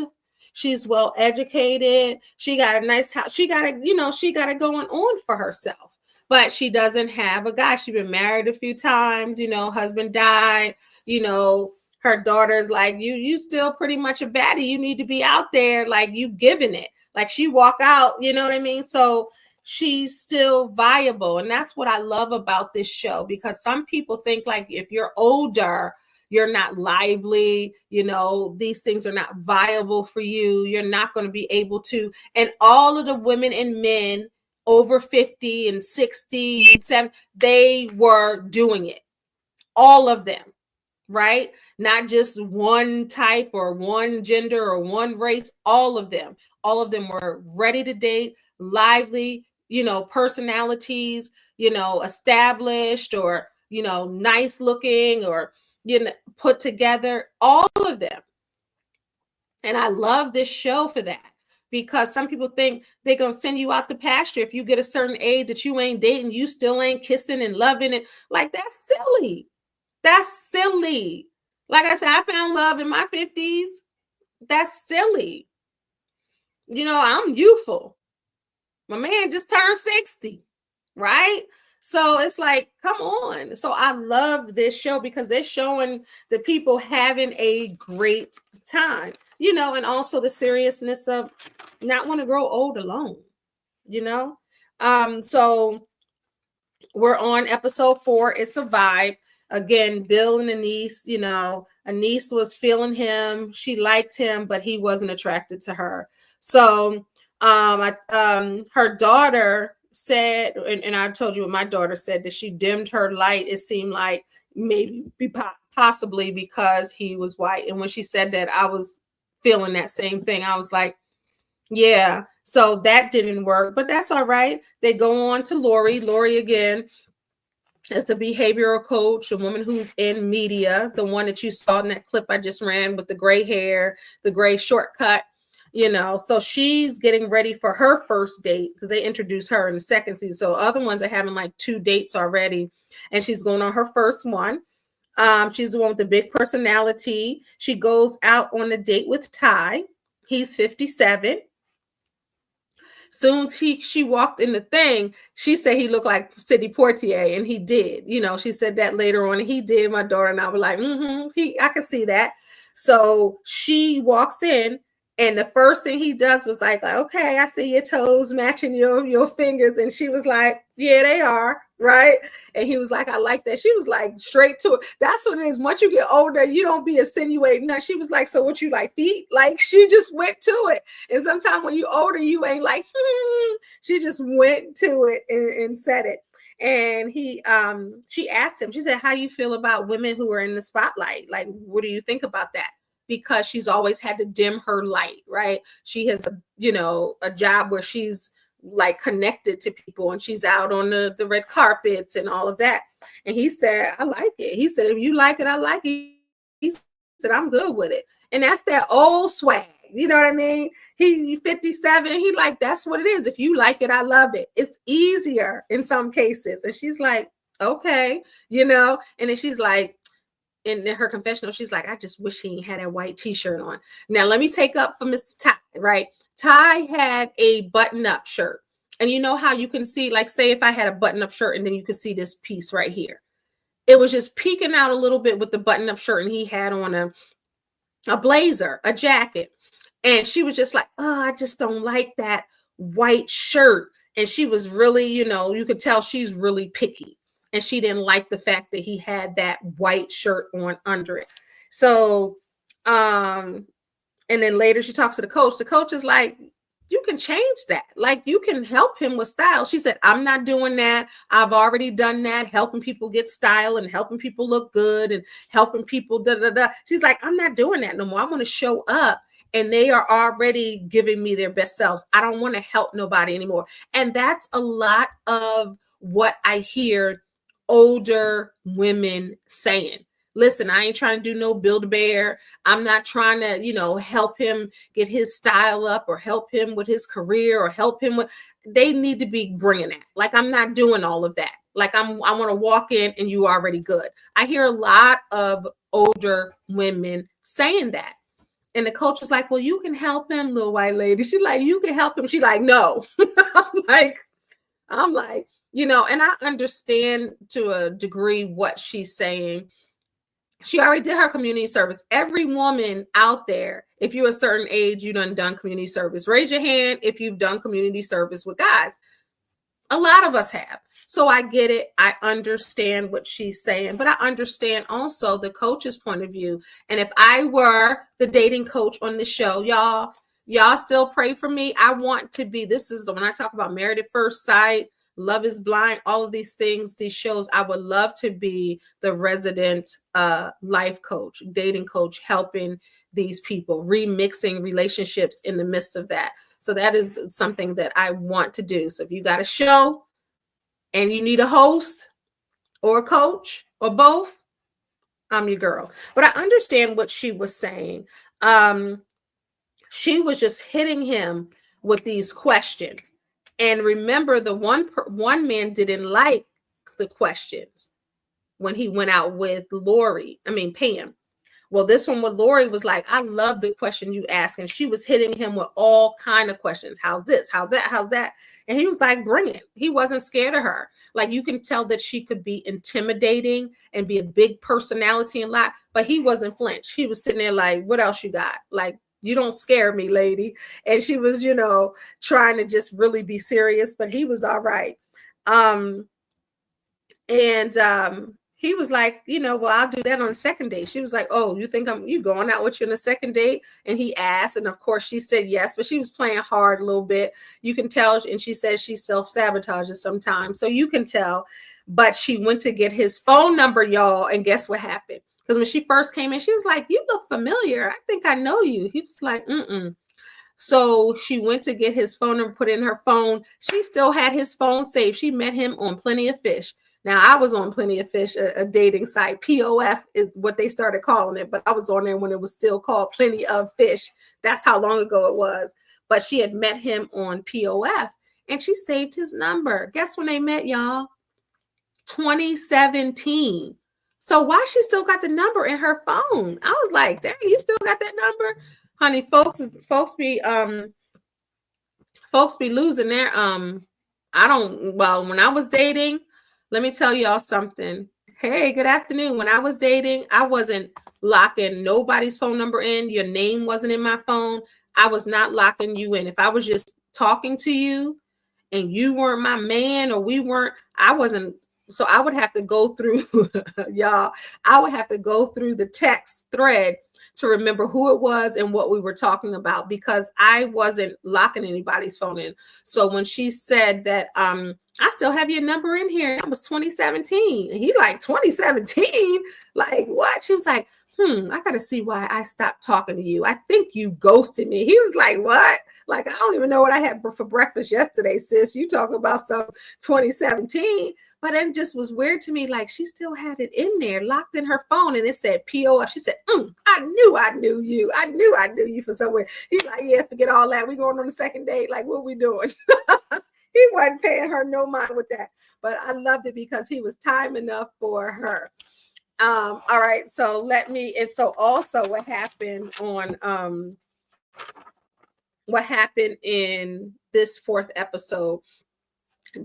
She's well educated. She got a nice house. She got it going on for herself. But she doesn't have a guy. She's been married a few times. You know, husband died. You know, her daughter's like, you still pretty much a baddie. You need to be out there, like, you giving it. Like, she walk out, you know what I mean? So she's still viable. And that's what I love about this show, because some people think like if you're older, you're not lively, you know, these things are not viable for you. You're not going to be able to. And all of the women and men over 50 and 60 and 70, they were doing it. All of them, right? Not just one type or one gender or one race, all of them were ready to date, lively, you know, personalities, you know, established, or, you know, nice looking, or, you know, put together, all of them. And I love this show for that, because some people think they're going to send you out to pasture if you get a certain age that you ain't dating, you still ain't kissing and loving it. Like, that's silly. That's silly. Like I said, I found love in my 50s. That's silly. I'm youthful. My man just turned 60, right? So it's like, come on. So I love this show because they're showing the people having a great time, and also the seriousness of not want to grow old alone, you know? So we're on episode 4. It's a vibe. Again, Bill and Anise, Anise was feeling him. She liked him, but he wasn't attracted to her. So her daughter said, and I told you what my daughter said, that she dimmed her light. It seemed like maybe possibly because he was white. And when she said that, I was feeling that same thing. I was like, yeah. So that didn't work, but that's all right. They go on to Lori. Lori again is the behavioral coach, a woman who's in media, the one that you saw in that clip I just ran with the gray hair, the gray shortcut. So she's getting ready for her first date because they introduced her in the second season. So other ones are having like 2 dates already, and she's going on her first one. She's the one with the big personality. She goes out on a date with Ty. He's 57. Soon as she walked in the thing, she said he looked like Sidney Poitier, and he did. She said that later on, and he did. My daughter and I were like, I can see that. So she walks in, and the first thing he does was like, okay, I see your toes matching your fingers. And she was like, yeah, they are. Right. And he was like, I like that. She was like, straight to it. That's what it is. Once you get older, you don't be insinuating. Now she was like, so what you like, feet? Like she just went to it. And sometimes when you older, you ain't like, she just went to it and said it. And she asked him, she said, how do you feel about women who are in the spotlight? Like, what do you think about that? Because she's always had to dim her light, right? She has a job where she's like connected to people, and she's out on the red carpets and all of that. And he said, I like it. He said, if you like it, I like it. He said, I'm good with it. And that's that old swag. You know what I mean? He 57. He like, that's what it is. If you like it, I love it. It's easier in some cases. And she's like, okay, and then she's like, in her confessional, she's like, I just wish he had a white t-shirt on. Now, let me take up for Mr. Ty, right? Ty had a button-up shirt. And you know how you can see, like, say if I had a button-up shirt and then you could see this piece right here. It was just peeking out a little bit with the button-up shirt, and he had on a blazer, a jacket. And she was just like, oh, I just don't like that white shirt. And she was really, you could tell she's really picky. And she didn't like the fact that he had that white shirt on under it. So, and then later she talks to the coach. The coach is like, you can change that. Like, you can help him with style. She said, I'm not doing that. I've already done that, helping people get style and helping people look good and helping people da-da-da. She's like, I'm not doing that no more. I want to show up, and they are already giving me their best selves. I don't want to help nobody anymore. And that's a lot of what I hear older women saying. Listen, I ain't trying to do no Build-A-Bear. I'm not trying to, help him get his style up or help him with his career or help him with, they need to be bringing that. Like, I'm not doing all of that. Like, I want to walk in and you already good. I hear a lot of older women saying that. And the coach was like, well, you can help him, little white lady. She's like, you can help him. She's like, no. I'm like, and I understand to a degree what she's saying. She already did her community service. Every woman out there, if you're a certain age, you done community service. Raise your hand if you've done community service with guys. A lot of us have. So I get it. I understand what she's saying, but I understand also the coach's point of view. And if I were the dating coach on the show, y'all still pray for me. I want to be, this is the, when I talk about Married at First Sight, Love is Blind, all of these things, these shows, I would love to be the resident life coach, dating coach, helping these people, remixing relationships in the midst of that. So that is something that I want to do. So if you got a show and you need a host or a coach or both, I'm your girl. But I understand what she was saying. She was just hitting him with these questions. And remember, the one man didn't like the questions when he went out with Pam. Well, this one with Lori was like, I love the question you ask. And she was hitting him with all kind of questions. How's this? How's that? How's that? And he was like, bring it. He wasn't scared of her. Like, you can tell that she could be intimidating and be a big personality and lot, but he wasn't flinch. He was sitting there like, what else you got? Like, you don't scare me, lady. And she was, trying to just really be serious, but he was all right. He was like, well, I'll do that on a second date. She was like, oh, you think you going out with you on a second date? And he asked, and of course she said yes, but she was playing hard a little bit. You can tell, and she said she self-sabotages sometimes, so you can tell. But she went to get his phone number, y'all, and guess what happened? Because when she first came in, she was like, you look familiar. I think I know you. He was like, mm-mm. So she went to get his phone number, put in her phone. She still had his phone saved. She met him on Plenty of Fish. Now, I was on Plenty of Fish, a dating site. POF is what they started calling it, but I was on there when it was still called Plenty of Fish. That's how long ago it was. But she had met him on POF, and she saved his number. Guess when they met, y'all? 2017. So why she still got the number in her phone? I was like, dang, you still got that number? Honey, folks be losing their when I was dating, let me tell y'all something. Hey, good afternoon. When I was dating, I wasn't locking nobody's phone number in. Your name wasn't in my phone. I was not locking you in. If I was just talking to you and you weren't my man, or I wasn't. So I would have to go through, y'all, I would have to go through the text thread to remember who it was and what we were talking about, because I wasn't locking anybody's phone in. So when she said that, I still have your number in here, that was 2017. And he like, 2017? Like, what? She was like, I got to see why I stopped talking to you. I think you ghosted me. He was like, what? Like, I don't even know what I had for breakfast yesterday, sis. You talk about some 2017. But it just was weird to me. Like, she still had it in there, locked in her phone, and it said POF. She said, I knew you. I knew you for somewhere. He's like, yeah, forget all that. We going on the second date. Like, what we doing? He wasn't paying her no mind with that. But I loved it because he was time enough for her. All right. So also what happened in this fourth episode,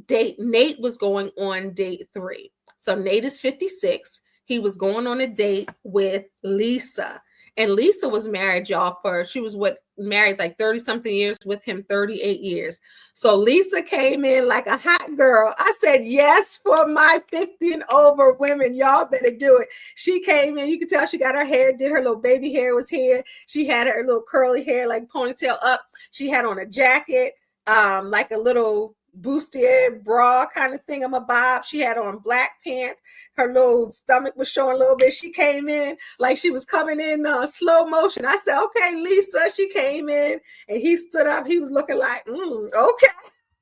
Nate was going on date 3. So Nate is 56. He was going on a date with Lisa. And Lisa was married, y'all, she was married like 30 something years, with him 38 years. So Lisa came in like a hot girl. I said, yes, for my 50 and over women, y'all better do it. She came in, you could tell she got her hair, did her little baby hair was here. She had her little curly hair, like ponytail up. She had on a jacket, like a little bustier bra kind of thing, bob. She had on black pants. Her little stomach was showing a little bit. She came in like she was coming in slow motion. I said, okay, Lisa. She came in and he stood up. He was looking like, okay.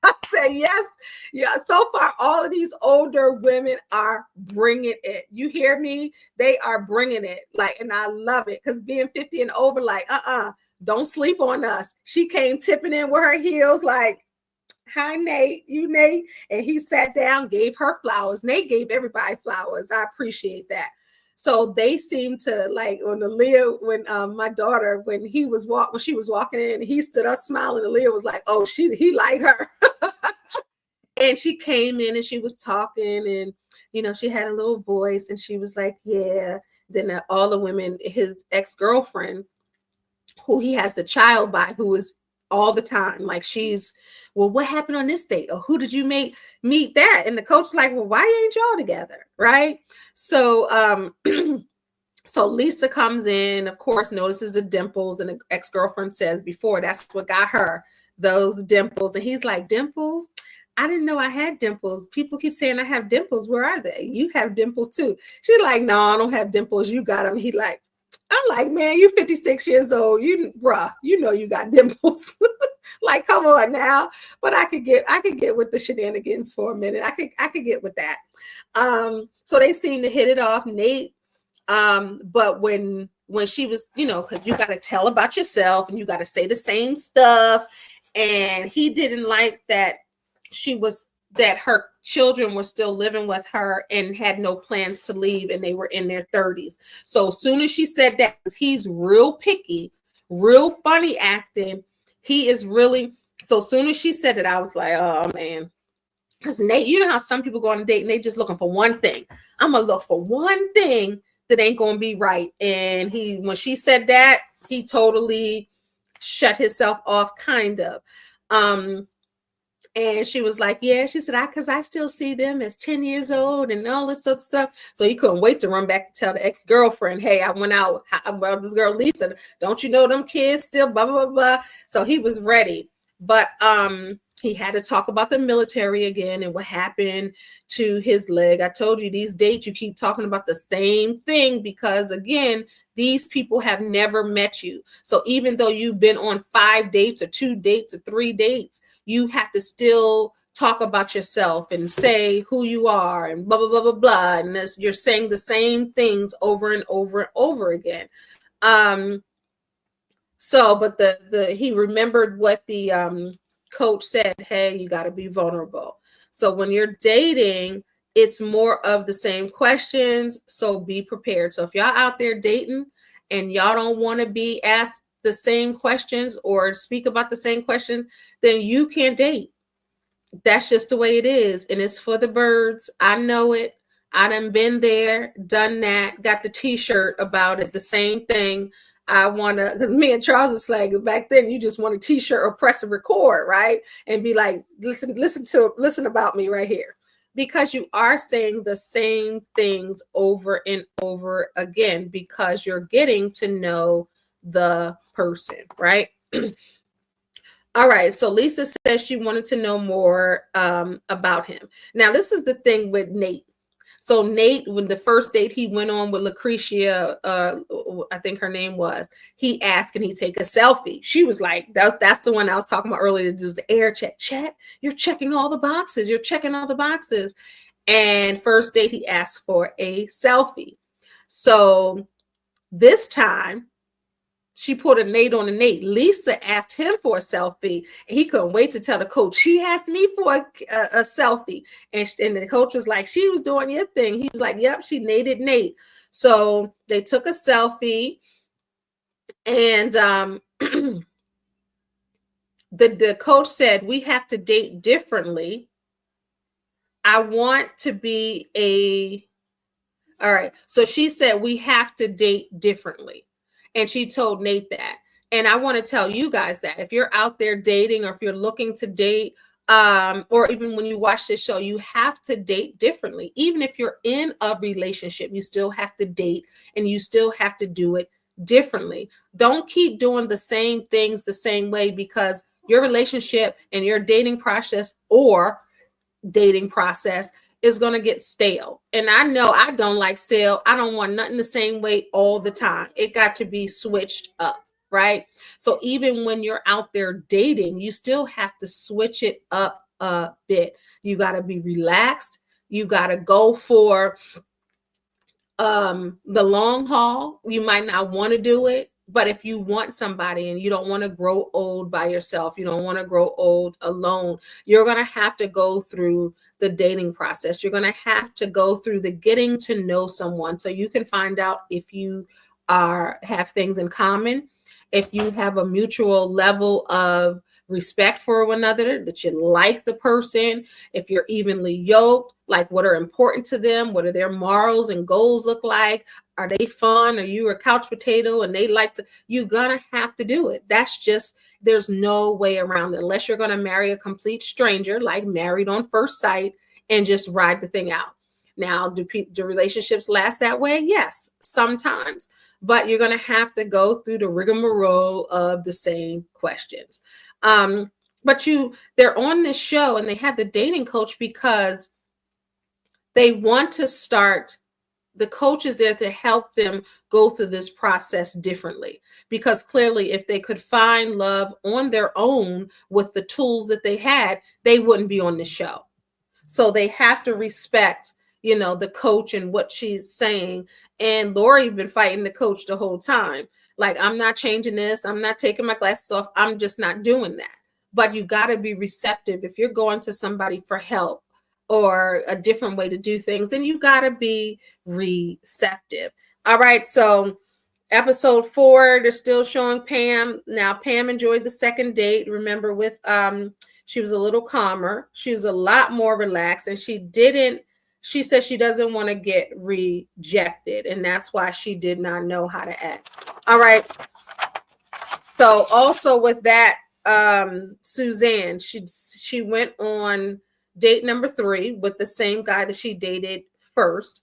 I said, yes. Yeah. So far, all of these older women are bringing it. You hear me? They are bringing it. Like, and I love it, because being 50 and over, like, don't sleep on us. She came tipping in with her heels like, hi, Nate, Nate. And he sat down, gave her flowers. Nate gave everybody flowers. I appreciate that. So they seemed to like, when my daughter, when she was walking in, he stood up smiling, and Leah was like, oh, he liked her. And she came in and she was talking, and, she had a little voice, and she was like, yeah. Then all the women, his ex-girlfriend, who he has the child by, who is all the time, like, she's, well, what happened on this date? Or who did you meet that? And the coach's like, well, why ain't y'all together? Right? So so Lisa comes in, of course, notices the dimples, and the ex-girlfriend says before, that's what got her, those dimples. And he's like, dimples? I didn't know I had dimples. People keep saying I have dimples. Where are they? You have dimples too. She's like, no, I don't have dimples. You got them. He like, I'm like, man, you're 56 years old. You know you got dimples. Like, come on now. But I could get with the shenanigans for a minute. I could get with that. So they seem to hit it off, Nate. But when she was, because you got to tell about yourself and you got to say the same stuff. And he didn't like that she children were still living with her and had no plans to leave, and they were in their 30s. So as soon as she said that, he's real picky, real funny acting. He is really, so as soon as she said it, I was like, oh man. Because Nate, you know how some people go on a date and they just looking for one thing. I'm gonna look for one thing that ain't gonna be right. And when she said that, he totally shut himself off, kind of. And she was like, yeah, she said, because I still see them as 10 years old and all this other stuff. So he couldn't wait to run back and tell the ex-girlfriend, hey, I went out about this girl, Lisa. Don't you know them kids still, blah, blah, blah, blah. So he was ready. But he had to talk about the military again and what happened to his leg. I told you, these dates, you keep talking about the same thing because, again, these people have never met you. So even though you've been on 5 dates or 2 dates or 3 dates, you have to still talk about yourself and say who you are and blah, blah, blah, blah, blah. And you're saying the same things over and over and over again. But he remembered what the coach said, hey, you got to be vulnerable. So when you're dating, it's more of the same questions. So be prepared. So if y'all out there dating and y'all don't want to be asked the same questions or speak about the same question, then you can't date. That's just the way it is. And it's for the birds. I know it. I done been there, done that, got the t-shirt about it, the same thing. I want to, because me and Charles was like, back then you just want a t-shirt or press and record, right? And be like, listen about me right here. Because you are saying the same things over and over again because you're getting to know the person, right? All right, so Lisa says she wanted to know more about him. Now, this is the thing with Nate. So Nate, when the first date he went on with Lucretia, I think her name was, he asked, can he take a selfie? She was like, that's the one I was talking about earlier, to do the air check. Chet, you're checking all the boxes. You're checking all the boxes. And first date, he asked for a selfie. So this time, she put a Nate on a Nate. Lisa asked him for a selfie, and he couldn't wait to tell the coach, she asked me for a selfie. And the coach was like, she was doing your thing. He was like, yep, she Nated Nate. So they took a selfie, and the coach said, we have to date differently. I want to be all right. So she said, we have to date differently. And she told Nate that. And I want to tell you guys that if you're out there dating, or if you're looking to date, or even when you watch this show, you have to date differently. Even if you're in a relationship, you still have to date, and you still have to do it differently. Don't keep doing the same things the same way, because your relationship and your dating process is going to get stale. And I know I don't like stale. I don't want nothing the same way all the time. It got to be switched up, right? So even when you're out there dating, you still have to switch it up a bit. You got to be relaxed. You got to go for the long haul. You might not want to do it, but if you want somebody and you don't want to grow old by yourself, you don't want to grow old alone, you're going to have to go through the dating process. You're going to have to go through the getting to know someone, so you can find out if you have things in common, if you have a mutual level of respect for one another, that you like the person, if you're evenly yoked, like what are important to them, what are their morals and goals look like, are they fun, are you a couch potato and they like to, you're gonna have to do it. That's just, there's no way around it, unless you're gonna marry a complete stranger, like Married on First Sight, and just ride the thing out. Now, do relationships last that way? Yes, sometimes, but you're gonna have to go through the rigmarole of the same questions. But they're on this show and they have the dating coach because they want to start, the coach is there to help them go through this process differently. Because clearly, if they could find love on their own with the tools that they had, they wouldn't be on the show. So they have to respect, the coach and what she's saying. And Lori been fighting the coach the whole time. Like, I'm not changing this. I'm not taking my glasses off. I'm just not doing that. But you got to be receptive. If you're going to somebody for help, or a different way to do things, then you got to be receptive. All right. So episode 4, they're still showing Pam. Now, Pam enjoyed the second date. Remember, with she was a little calmer. She was a lot more relaxed, and she said she doesn't want to get rejected, and that's why she did not know how to act. All right. So also with that, Suzanne, she went on date number 3 with the same guy that she dated first.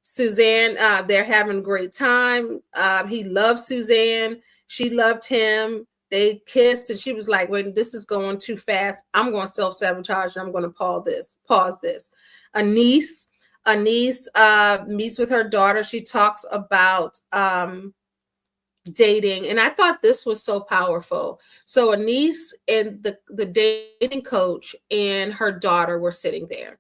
Suzanne, they're having a great time. He loved Suzanne. She loved him. They kissed, and she was like, wait, this is going too fast. I'm going to self-sabotage, and I'm going to pause this. Anise meets with her daughter. She talks about dating, and I thought this was so powerful. So Anise and the dating coach and her daughter were sitting there.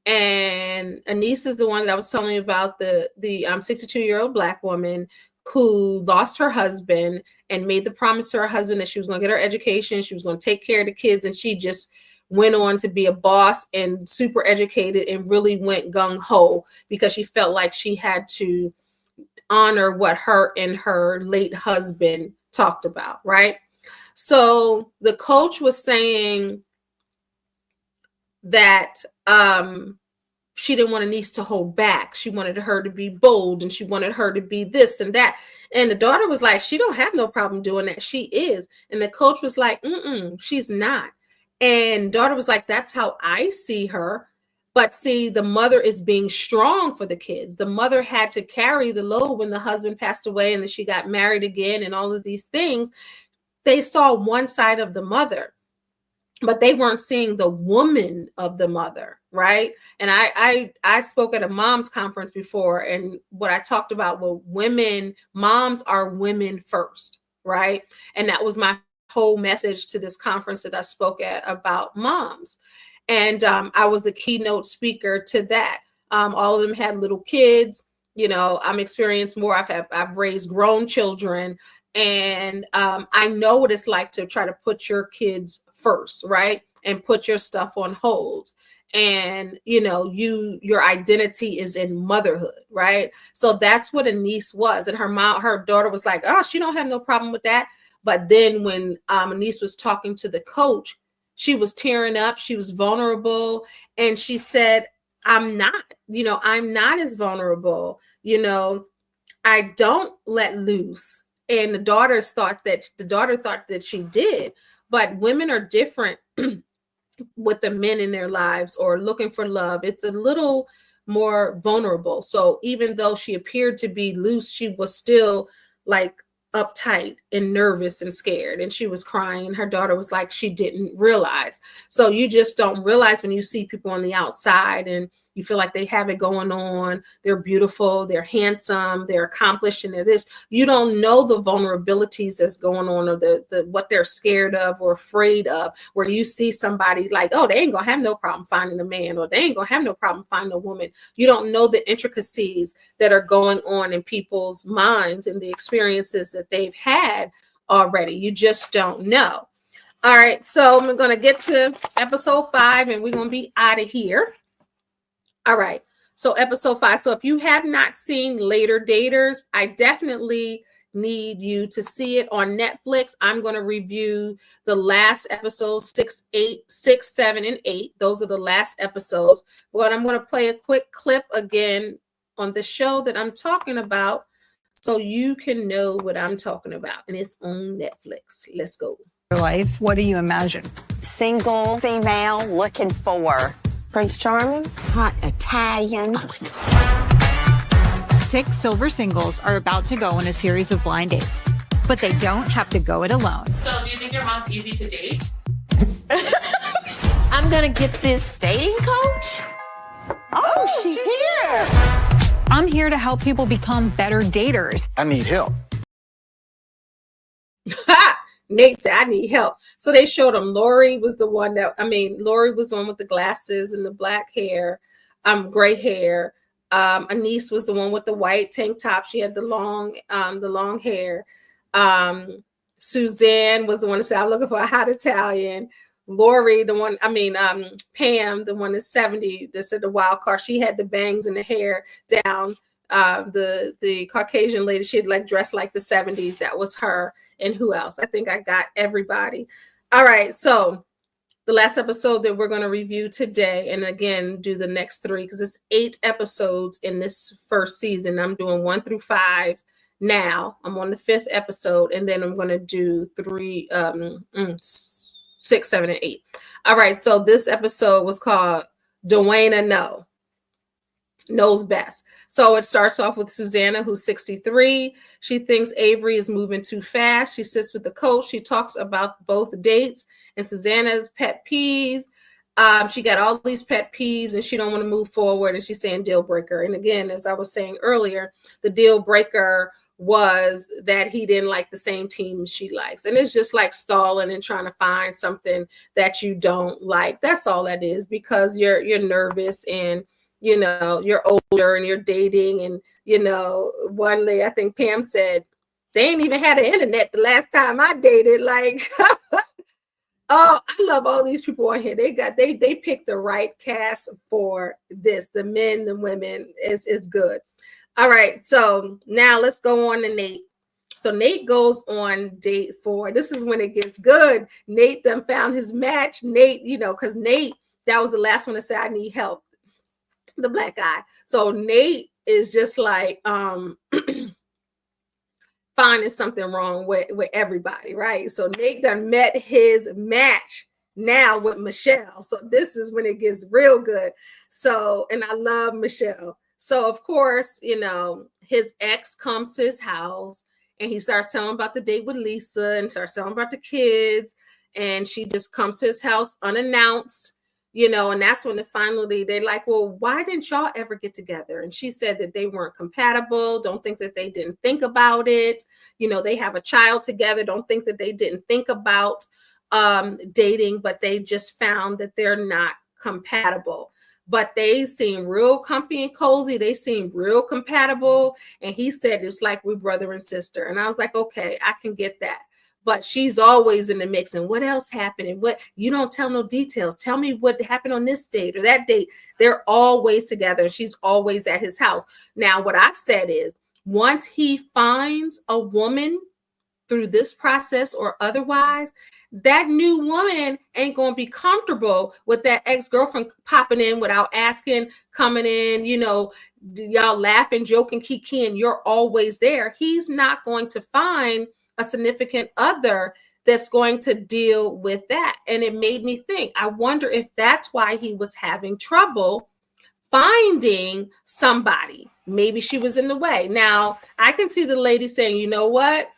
And Anise is the one that I was telling you about, the 62-year-old Black woman who lost her husband and made the promise to her husband that she was going to get her education, she was going to take care of the kids, and she just went on to be a boss and super educated and really went gung-ho because she felt like she had to honor what her and her late husband talked about, right? So the coach was saying that she didn't want Anise to hold back. She wanted her to be bold, and she wanted her to be this and that. And the daughter was like, she don't have no problem doing that. She is. And the coach was like, she's not. And daughter was like, that's how I see her. But see, the mother is being strong for the kids. The mother had to carry the load when the husband passed away, and then she got married again, and all of these things. They saw one side of the mother, but they weren't seeing the woman of the mother, right? And I spoke at a mom's conference before, and what I talked about were moms are women first, right? And that was my whole message to this conference that I spoke at about moms. And I was the keynote speaker to that. All of them had little kids. You know, I'm experienced more. I've raised grown children, and I know what it's like to try to put your kids first, right? And put your stuff on hold. And, you know, your identity is in motherhood, right? So that's what Anise was. And her daughter was like, oh, she don't have no problem with that. But then when Anise was talking to the coach, she was tearing up. She was vulnerable. And she said, I'm not as vulnerable. You know, I don't let loose. And the daughter thought that she did. But women are different with the men in their lives or looking for love. It's a little more vulnerable. So even though she appeared to be loose, she was still like uptight and nervous and scared, and she was crying, and her daughter was like, she didn't realize. So you just don't realize when you see people on the outside and you feel like they have it going on, they're beautiful, they're handsome, they're accomplished, and they're this. You don't know the vulnerabilities that's going on, or the what they're scared of or afraid of, where you see somebody like, oh, they ain't gonna have no problem finding a man, or they ain't gonna have no problem finding a woman. You don't know the intricacies that are going on in people's minds and the experiences that they've had already. You just don't know. All right, so I'm gonna get to episode 5, and we're gonna be out of here. All right, so episode 5. So if you have not seen Later Daters, I definitely need you to see it on Netflix. I'm going to review the last episodes, 6, 7, and 8. Those are the last episodes. But I'm going to play a quick clip again on the show that I'm talking about so you can know what I'm talking about. And it's on Netflix. Let's go. Your life, what do you imagine? Single female looking for Prince Charming, hot Italian. 6 silver singles are about to go on a series of blind dates, but they don't have to go it alone. So do you think your mom's easy to date? I'm gonna get this dating coach. Oh, she's here. I'm here to help people become better daters. I need help. Nate said, I need help. So they showed him. Lori was the one with the glasses and the black hair, gray hair. Anise was the one with the white tank top. She had the long hair. Suzanne was the one that said, I'm looking for a hot Italian. Lori, Pam, the one that's 70, that said the wild card, she had the bangs and the hair down. The Caucasian lady, she had like dressed like the 70s. That was her. And who else? I think I got everybody. All right. So the last episode that we're going to review today, and again, do the next 3, because it's 8 episodes in this first season. I'm doing 1 through 5 now. I'm on the 5th episode, and then I'm going to do 6, 7, and 8. All right. So this episode was called Dwayna Knows Best. So it starts off with Susanna, who's 63. She thinks Avery is moving too fast. She sits with the coach. She talks about both dates and Susanna's pet peeves. She got all these pet peeves and she don't want to move forward. And she's saying deal breaker. And again, as I was saying earlier, the deal breaker was that he didn't like the same team she likes. And it's just like stalling and trying to find something that you don't like. That's all that is, because you're nervous and you're older and you're dating. And, one day I think Pam said, they ain't even had an internet the last time I dated. Like, oh, I love all these people on here. They picked the right cast for this. The men, the women is good. All right. So now let's go on to Nate. So Nate goes on date 4. This is when it gets good. Nate done found his match. Nate, because Nate, that was the last one to say, I need help. The black guy. So Nate is just like finding something wrong with everybody, right? So Nate done met his match now with Michelle. So this is when it gets real good. So, and I love Michelle. So of course, his ex comes to his house and he starts telling about the date with Lisa and starts telling about the kids. And she just comes to his house unannounced. And that's when finally they're like, well, why didn't y'all ever get together? And she said that they weren't compatible. Don't think that they didn't think about it. They have a child together. Don't think that they didn't think about dating, but they just found that they're not compatible. But they seem real comfy and cozy. They seem real compatible. And he said, it's like we're brother and sister. And I was like, okay, I can get that. But she's always in the mix. And what else happened? And what, you don't tell no details. Tell me what happened on this date or that date. They're always together. She's always at his house. Now, what I said is, once he finds a woman through this process or otherwise, that new woman ain't going to be comfortable with that ex-girlfriend popping in without asking, coming in, y'all laughing, joking, kikiing. You're always there. He's not going to find a significant other that's going to deal with that. And it made me think, I wonder if that's why he was having trouble finding somebody. Maybe she was in the way. Now, I can see the lady saying, you know what?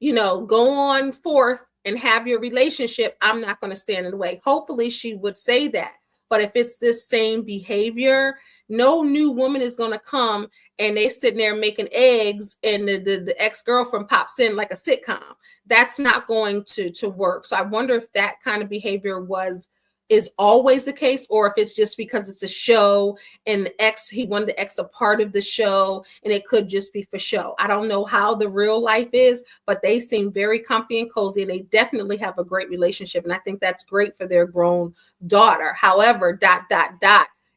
Go on forth and have your relationship. I'm not going to stand in the way. Hopefully she would say that. But if it's this same behavior, no new woman is going to come and they sitting there making eggs and the ex-girlfriend pops in like a sitcom. That's not going to work. So I wonder if that kind of behavior is always the case, or if it's just because it's a show and he wanted the ex a part of the show and it could just be for show. I don't know how the real life is, but they seem very comfy and cozy and they definitely have a great relationship. And I think that's great for their grown daughter. However, ...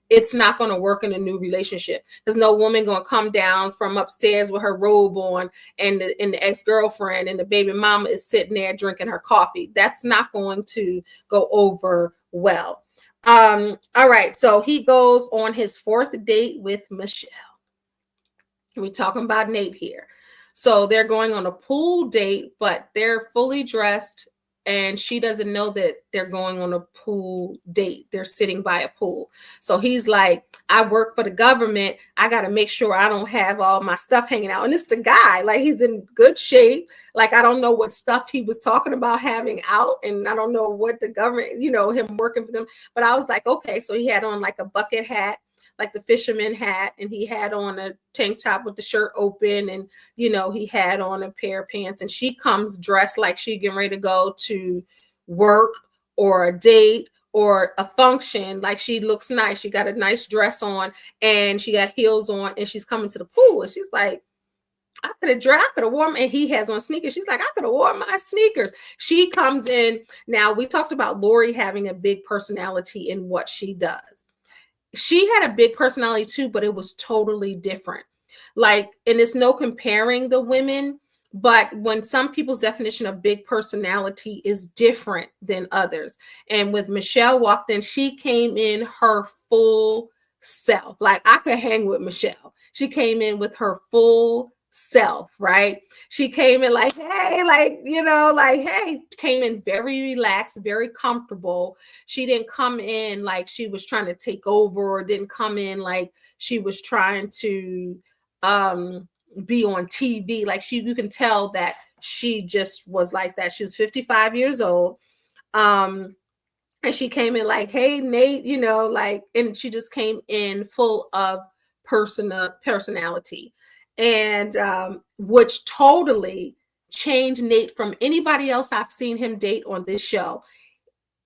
it's not going to work in a new relationship. There's no woman going to come down from upstairs with her robe on and the ex-girlfriend and the baby mama is sitting there drinking her coffee. That's not going to go over well. All right. So he goes on his 4th date with Michelle. We're talking about Nate here. So they're going on a pool date, but they're fully dressed. And she doesn't know that they're going on a pool date. They're sitting by a pool. So he's like, I work for the government. I got to make sure I don't have all my stuff hanging out. And it's the guy, like he's in good shape. Like, I don't know what stuff he was talking about having out. And I don't know what the government, him working for them. But I was like, okay. So he had on like a bucket hat, like the fisherman hat, and he had on a tank top with the shirt open, and he had on a pair of pants, and she comes dressed like she getting ready to go to work or a date or a function. Like, she looks nice. She got a nice dress on and she got heels on and she's coming to the pool, and she's like, I could have worn, and he has on sneakers. She's like, I could have worn my sneakers. She comes in. Now, we talked about Lori having a big personality in what she does. She had a big personality too, but it was totally different. Like, and it's no comparing the women, but when some people's definition of big personality is different than others. And with Michelle walked in, she came in her full self. Like, I could hang with Michelle. She came in with her full self, right? She came in like, hey, like, like, hey, came in very relaxed, very comfortable. She didn't come in like she was trying to take over, or didn't come in like she was trying to be on TV. Like, you can tell that she just was like that. She was 55 years old. And she came in like, hey, Nate, like, and she just came in full of personality. And which totally changed Nate from anybody else I've seen him date on this show.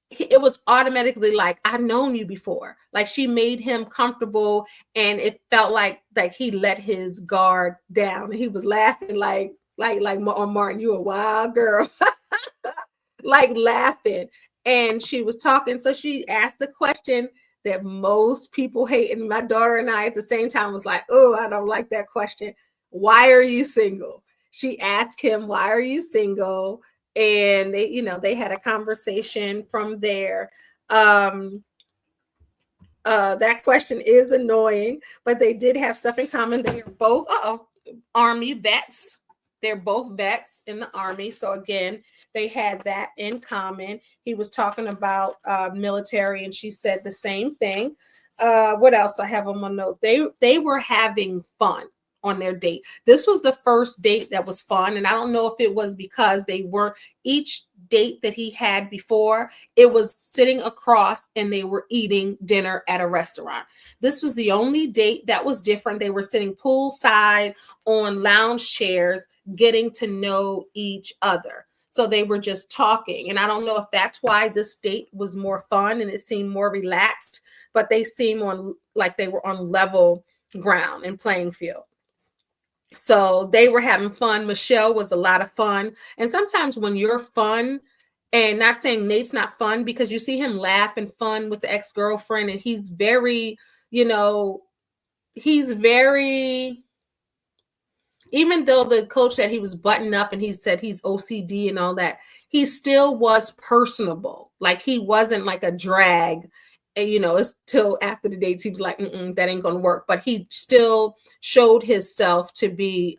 It was automatically like, I've known you before. Like, she made him comfortable, and it felt like he let his guard down, and he was laughing like on Martin, you a wild girl, like laughing. And she was talking, so she asked the question that most people hate, and my daughter and I at the same time was like, oh, I don't like that question. Why are you single? She asked him, why are you single? And they had a conversation from there. That question is annoying, but they did have stuff in common. They are both Army vets. They're both vets in the Army. So again, they had that in common. He was talking about military, and she said the same thing. What else I have on my notes? They were having fun on their date. This was the first date that was fun. And I don't know if it was because each date that he had before, it was sitting across and they were eating dinner at a restaurant. This was the only date that was different. They were sitting poolside on lounge chairs, getting to know each other. So they were just talking. And I don't know if that's why this date was more fun and it seemed more relaxed, but they seemed like they were on level ground and playing field. So they were having fun. Michelle was a lot of fun. And sometimes when you're fun, and not saying Nate's not fun, because you see him laugh and fun with the ex-girlfriend, and he's very, even though the coach said he was buttoned up and he said he's OCD and all that, he still was personable. Like, he wasn't like a drag. And, it's till after the dates, he was like, that ain't going to work. But he still showed himself to be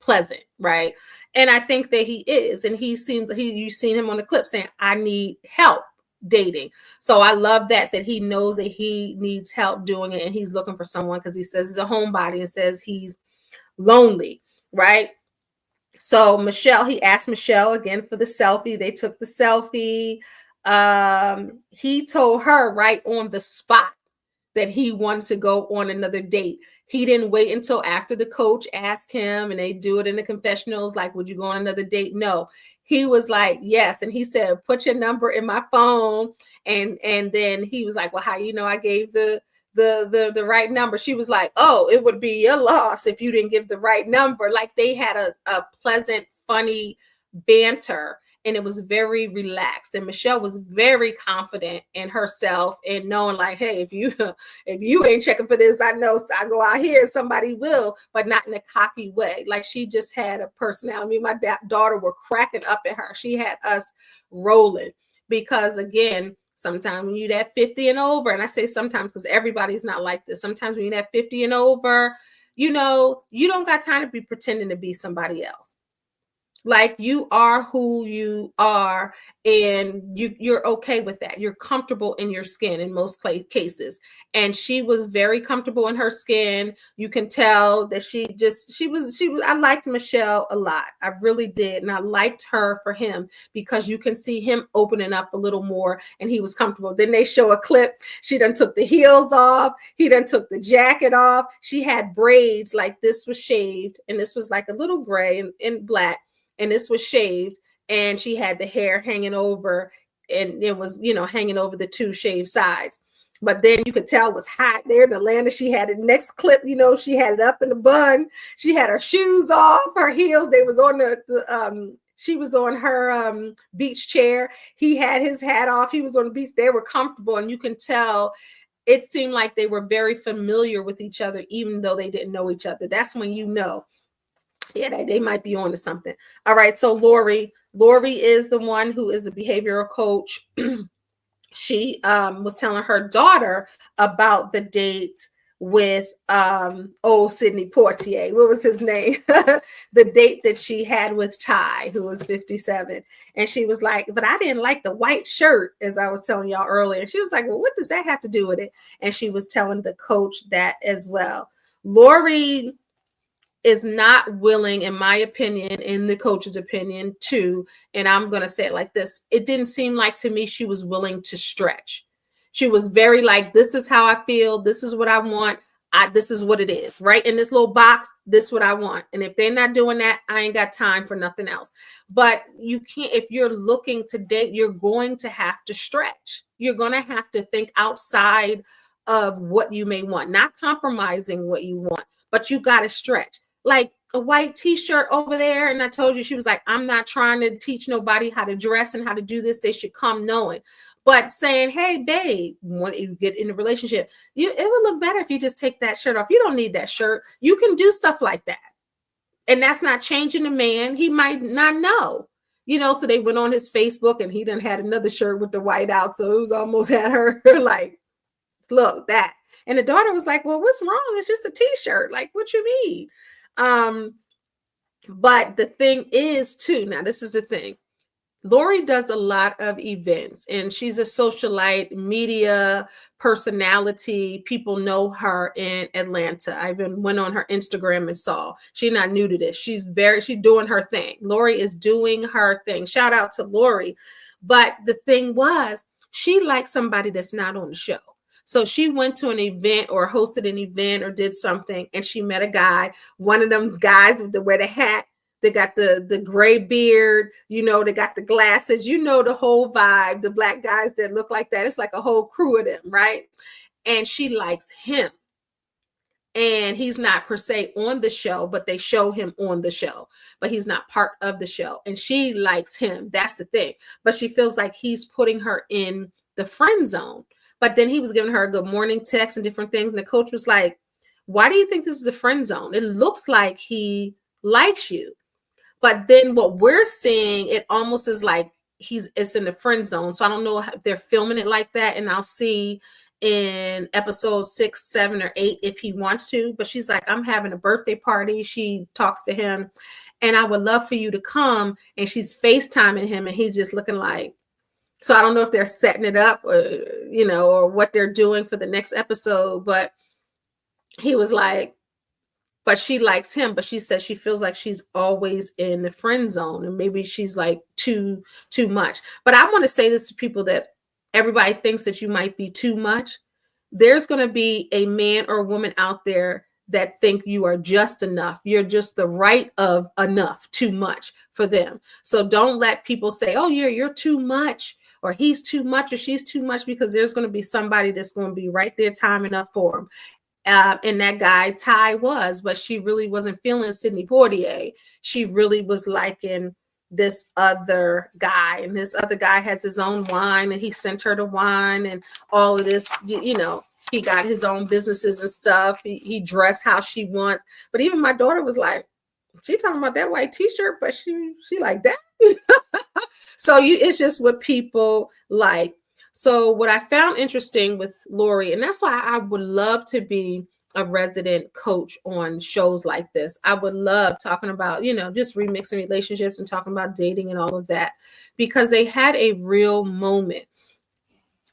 pleasant, right? And I think that he is. And he seems, you've seen him on the clip saying, I need help dating. So I love that he knows that he needs help doing it. And he's looking for someone, because he says he's a homebody and says he's lonely, right? So he asked Michelle again for the selfie. They took the selfie. He told her right on the spot that he wanted to go on another date. He didn't wait until after the coach asked him, and they do it in the confessionals, like, would you go on another date? No, he was like, yes. And he said, put your number in my phone. And then he was like, well, how I gave the right number? She was like, oh, it would be your loss if you didn't give the right number. Like, they had a pleasant, funny banter, and it was very relaxed. And Michelle was very confident in herself and knowing, like, hey, if you ain't checking for this, I know I go out here, somebody will, but not in a cocky way. Like, she just had a personality. My daughter were cracking up at her. She had us rolling, because again, sometimes when you're that 50 and over, and I say sometimes because everybody's not like this. Sometimes when you're that 50 and over, you don't got time to be pretending to be somebody else. Like, you are who you are, and you're okay with that. You're comfortable in your skin in most cases. And she was very comfortable in her skin. You can tell that she was, I liked Michelle a lot. I really did. And I liked her for him, because you can see him opening up a little more, and he was comfortable. Then they show a clip. She done took the heels off. He done took the jacket off. She had braids, like this was shaved, and this was like a little gray and black. And this was shaved, and she had the hair hanging over, and it was, hanging over the two shaved sides. But then you could tell it was hot there in Atlanta. She had it next clip, she had it up in the bun. She had her shoes off, her heels. They was on she was on her beach chair. He had his hat off. He was on the beach. They were comfortable. And you can tell it seemed like they were very familiar with each other, even though they didn't know each other. That's when yeah, they might be on to something. All right. So Lori is the one who is the behavioral coach. She was telling her daughter about the date with old Sidney Poitier. What was his name? The date that she had with Ty, who was 57. And she was like, but I didn't like the white shirt, as I was telling y'all earlier. And she was like, well, what does that have to do with it? And she was telling the coach that as well. Lori is not willing, in my opinion, in the coach's opinion, and I'm going to say it like this. It didn't seem like to me she was willing to stretch. She was very like, this is how I feel. This is what I want. This is what it is, right? In this little box, this is what I want. And if they're not doing that, I ain't got time for nothing else. But you can't, if you're looking to date, you're going to have to stretch. You're going to have to think outside of what you may want, not compromising what you want, but you got to stretch. Like a white t-shirt over there. And I told you, she was like, I'm not trying to teach nobody how to dress and how to do this. They should come knowing. But saying, hey, babe, when you get in a relationship, it would look better if you just take that shirt off. You don't need that shirt. You can do stuff like that. And that's not changing the man. He might not know. So they went on his Facebook and he done had another shirt with the white out. So it was almost had her like, look, that. And the daughter was like, well, what's wrong? It's just a t-shirt. Like, what you mean? But the thing is too, now this is the thing. Lori does a lot of events and she's a socialite, media personality. People know her in Atlanta. I even went on her Instagram and saw. She's not new to this. She's doing her thing. Lori is doing her thing. Shout out to Lori. But the thing was, she likes somebody that's not on the show. So she went to an event or hosted an event or did something, and she met a guy, one of them guys with wear the hat. They got the gray beard, they got the glasses, the whole vibe, the black guys that look like that. It's like a whole crew of them, right? And she likes him. And he's not per se on the show, but they show him on the show, but he's not part of the show. And she likes him. That's the thing. But she feels like he's putting her in the friend zone. But then he was giving her a good morning text and different things. And the coach was like, why do you think this is a friend zone? It looks like he likes you. But then what we're seeing, it almost is like it's in the friend zone. So I don't know if they're filming it like that. And I'll see in episode 6, 7, or 8 if he wants to. But she's like, I'm having a birthday party. She talks to him and I would love for you to come. And she's FaceTiming him and he's just looking like, so I don't know if they're setting it up or what they're doing for the next episode. But he was like, but she likes him, but she says she feels like she's always in the friend zone and maybe she's like too much. But I want to say this to people that everybody thinks that you might be too much. There's going to be a man or a woman out there that think you are just enough. You're just the right of enough, too much for them. So don't let people say, oh, you're too much, or he's too much, or she's too much, because there's going to be somebody that's going to be right there timing up for him. And that guy, Ty, was, but she really wasn't feeling Sidney Poitier. She really was liking this other guy. And this other guy has his own wine, and he sent her the wine and all of this, he got his own businesses and stuff. He dressed how she wants. But even my daughter was like, she talking about that white t-shirt, but she like that. So it's just what people like. So what I found interesting with Lori, and that's why I would love to be a resident coach on shows like this. I would love talking about, just remixing relationships and talking about dating and all of that, because they had a real moment.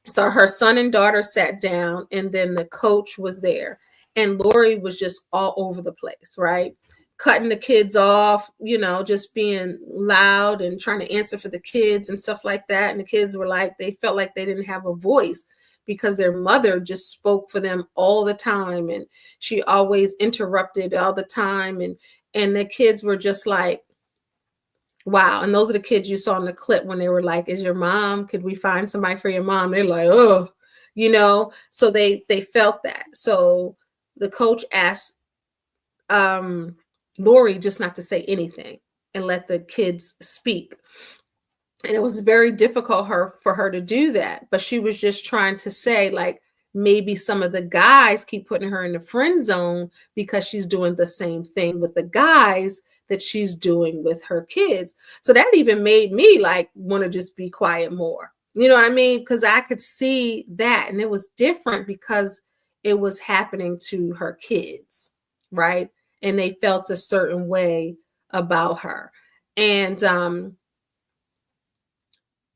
So her son and daughter sat down, and then the coach was there, and Lori was just all over the place, right? Cutting the kids off, just being loud and trying to answer for the kids and stuff like that. And the kids were like, they felt like they didn't have a voice because their mother just spoke for them all the time. And she always interrupted all the time. And the kids were just like, wow. And those are the kids you saw in the clip when they were like, is your mom, could we find somebody for your mom? They're like, oh, So they felt that. So the coach asked Lori just not to say anything and let the kids speak. And it was very difficult for her to do that, but she was just trying to say, like, maybe some of the guys keep putting her in the friend zone because she's doing the same thing with the guys that she's doing with her kids. So that even made me like want to just be quiet more. You know what I mean? Because I could see that, and it was different because it was happening to her kids, right? And they felt a certain way about her. And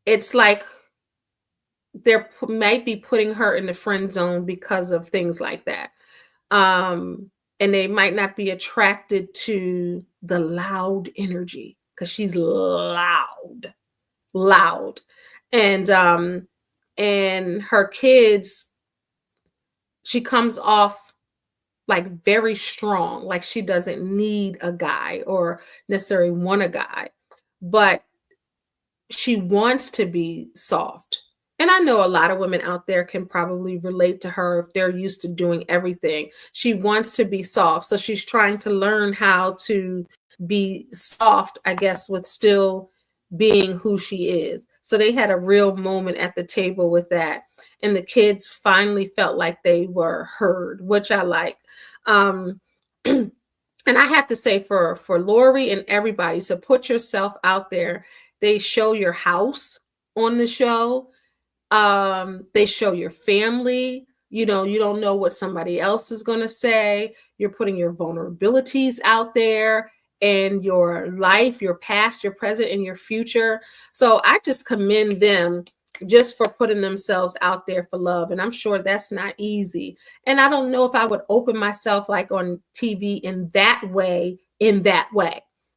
it's like might be putting her in the friend zone because of things like that. And they might not be attracted to the loud energy because she's loud. And her kids, she comes off like very strong, like she doesn't need a guy or necessarily want a guy, but she wants to be soft. And I know a lot of women out there can probably relate to her if they're used to doing everything. She wants to be soft. So she's trying to learn how to be soft, I guess, with still being who she is. So they had a real moment at the table with that. And the kids finally felt like they were heard, which I like. And I have to say for Lori and everybody to put yourself out there. They show your house on the show. They show your family. You don't know what somebody else is going to say. You're putting your vulnerabilities out there and your life, your past, your present, and your future. So I just commend them just for putting themselves out there for love. And I'm sure that's not easy. And I don't know if I would open myself like on TV in that way.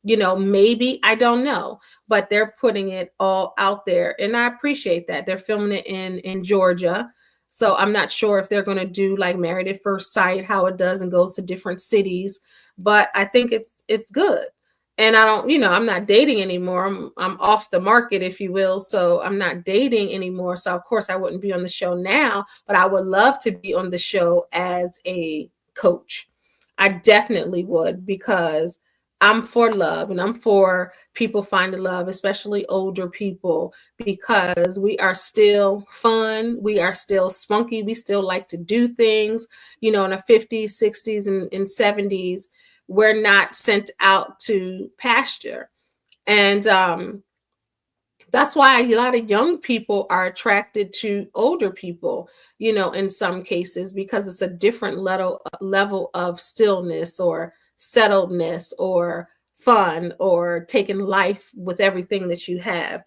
Maybe, I don't know, but they're putting it all out there. And I appreciate that. They're filming it in Georgia. So I'm not sure if they're going to do like Married at First Sight, how it does and goes to different cities, but I think it's good. And I don't, I'm not dating anymore. I'm off the market, if you will. So I'm not dating anymore. So of course I wouldn't be on the show now, but I would love to be on the show as a coach. I definitely would, because I'm for love and I'm for people finding love, especially older people, because we are still fun. We are still spunky. We still like to do things, in the 50s, 60s, and 70s. We're not sent out to pasture. And that's why a lot of young people are attracted to older people, in some cases, because it's a different level of stillness or settledness or fun or taking life with everything that you have.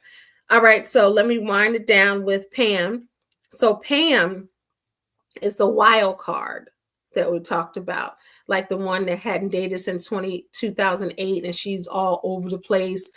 All right, so let me wind it down with Pam. So Pam is the wild card that we talked about, like the one that hadn't dated since 2008, and she's all over the place.